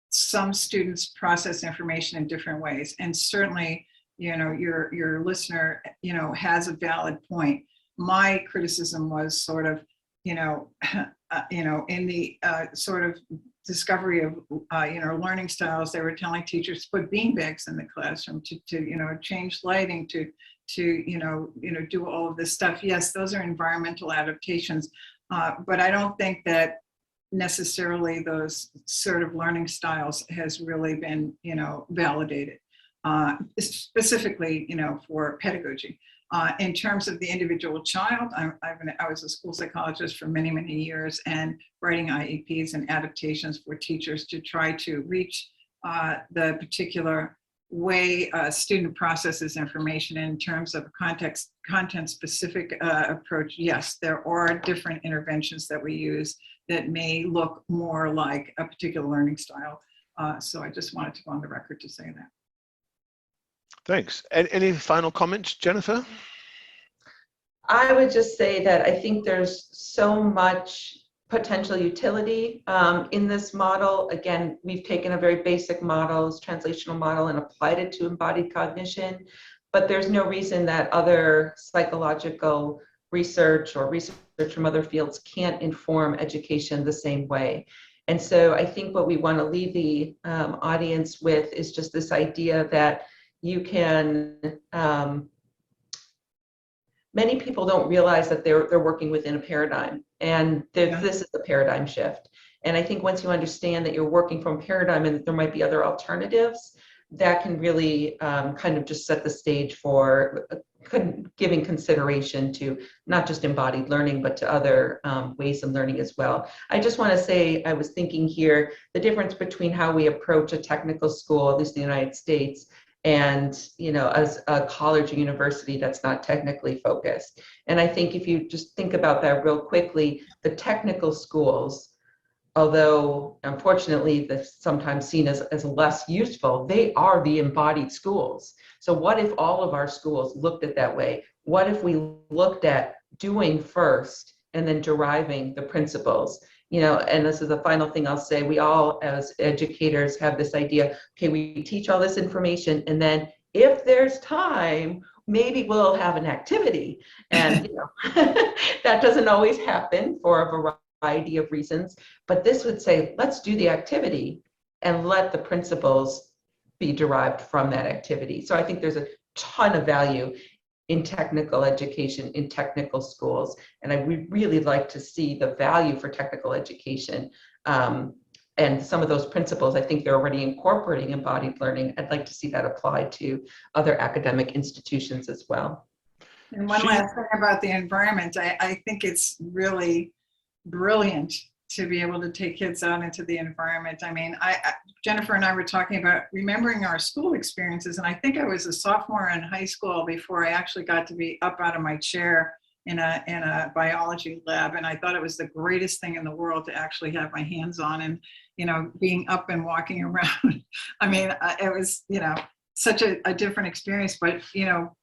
some students process information in different ways. And certainly, your listener, has a valid point. My criticism was sort of, in the sort of discovery of learning styles, they were telling teachers to put beanbags in the classroom to change lighting, to do all of this stuff. Yes, those are environmental adaptations, but I don't think that necessarily those sort of learning styles has really been validated, specifically for pedagogy. In terms of the individual child, I was a school psychologist for many, many years, and writing IEPs and adaptations for teachers to try to reach the particular way a student processes information in terms of content-specific approach. Yes, there are different interventions that we use that may look more like a particular learning style. So I just wanted to go on the record to say that. Thanks. Any final comments, Jennifer? I would just say that I think there's so much potential utility in this model. Again, we've taken a very basic model, translational model, and applied it to embodied cognition, but there's no reason that other psychological research or research from other fields can't inform education the same way. And so I think what we want to leave the audience with is just this idea that you can, many people don't realize that they're working within a paradigm, and this is a paradigm shift. And I think once you understand that you're working from a paradigm and that there might be other alternatives, that can really kind of just set the stage for giving consideration to not just embodied learning, but to other ways of learning as well. I just want to say, I was thinking here, the difference between how we approach a technical school, at least in the United States, and as a college or university that's not technically focused. And I think if you just think about that real quickly, the technical schools, although unfortunately they're sometimes seen as less useful, they are the embodied schools. So what if all of our schools looked at that way? What if we looked at doing first and then deriving the principles? And this is the final thing I'll say, we all as educators have this idea, okay, we teach all this information, and then if there's time, maybe we'll have an activity. And that doesn't always happen for a variety of reasons, but this would say, let's do the activity and let the principles be derived from that activity. So I think there's a ton of value in technical education, in technical schools, and I would really like to see the value for technical education. And some of those principles, I think they're already incorporating embodied learning. I'd like to see that applied to other academic institutions as well. And one last thing about the environment, I think it's really brilliant to be able to take kids out into the environment. I mean, Jennifer and I were talking about remembering our school experiences, and I think I was a sophomore in high school before I actually got to be up out of my chair in a biology lab, and I thought it was the greatest thing in the world to actually have my hands on and, you know, being up and walking around. I mean, it was, you know, such a different experience, but, you know,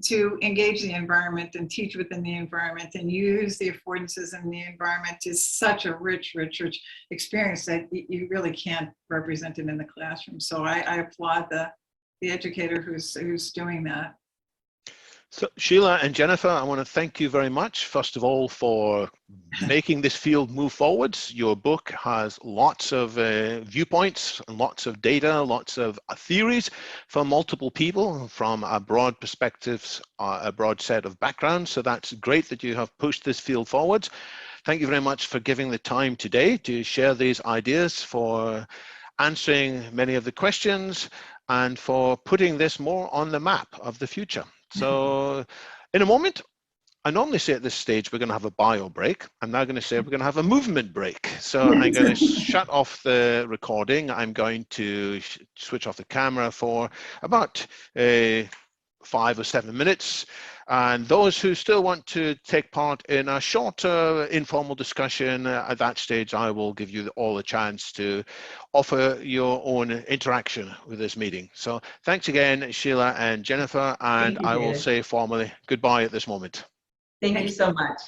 to engage the environment and teach within the environment and use the affordances in the environment is such a rich experience that you really can't represent it in the classroom. So I applaud the educator who's doing that. So Sheila and Jennifer, I want to thank you very much, first of all, for making this field move forwards. Your book has lots of viewpoints and lots of data, lots of theories from multiple people from a broad perspectives, a broad set of backgrounds. So that's great that you have pushed this field forwards. Thank you very much for giving the time today to share these ideas, for answering many of the questions, and for putting this more on the map of the future. So in a moment, I normally say at this stage, we're going to have a bio break. I'm now going to say we're going to have a movement break. So I'm going to shut off the recording. I'm going to switch off the camera for about 5 or 7 minutes. And those who still want to take part in a shorter informal discussion, at that stage, I will give you all a chance to offer your own interaction with this meeting. So thanks again, Sheila and Jennifer, and I will say formally goodbye at this moment. Thank you so much.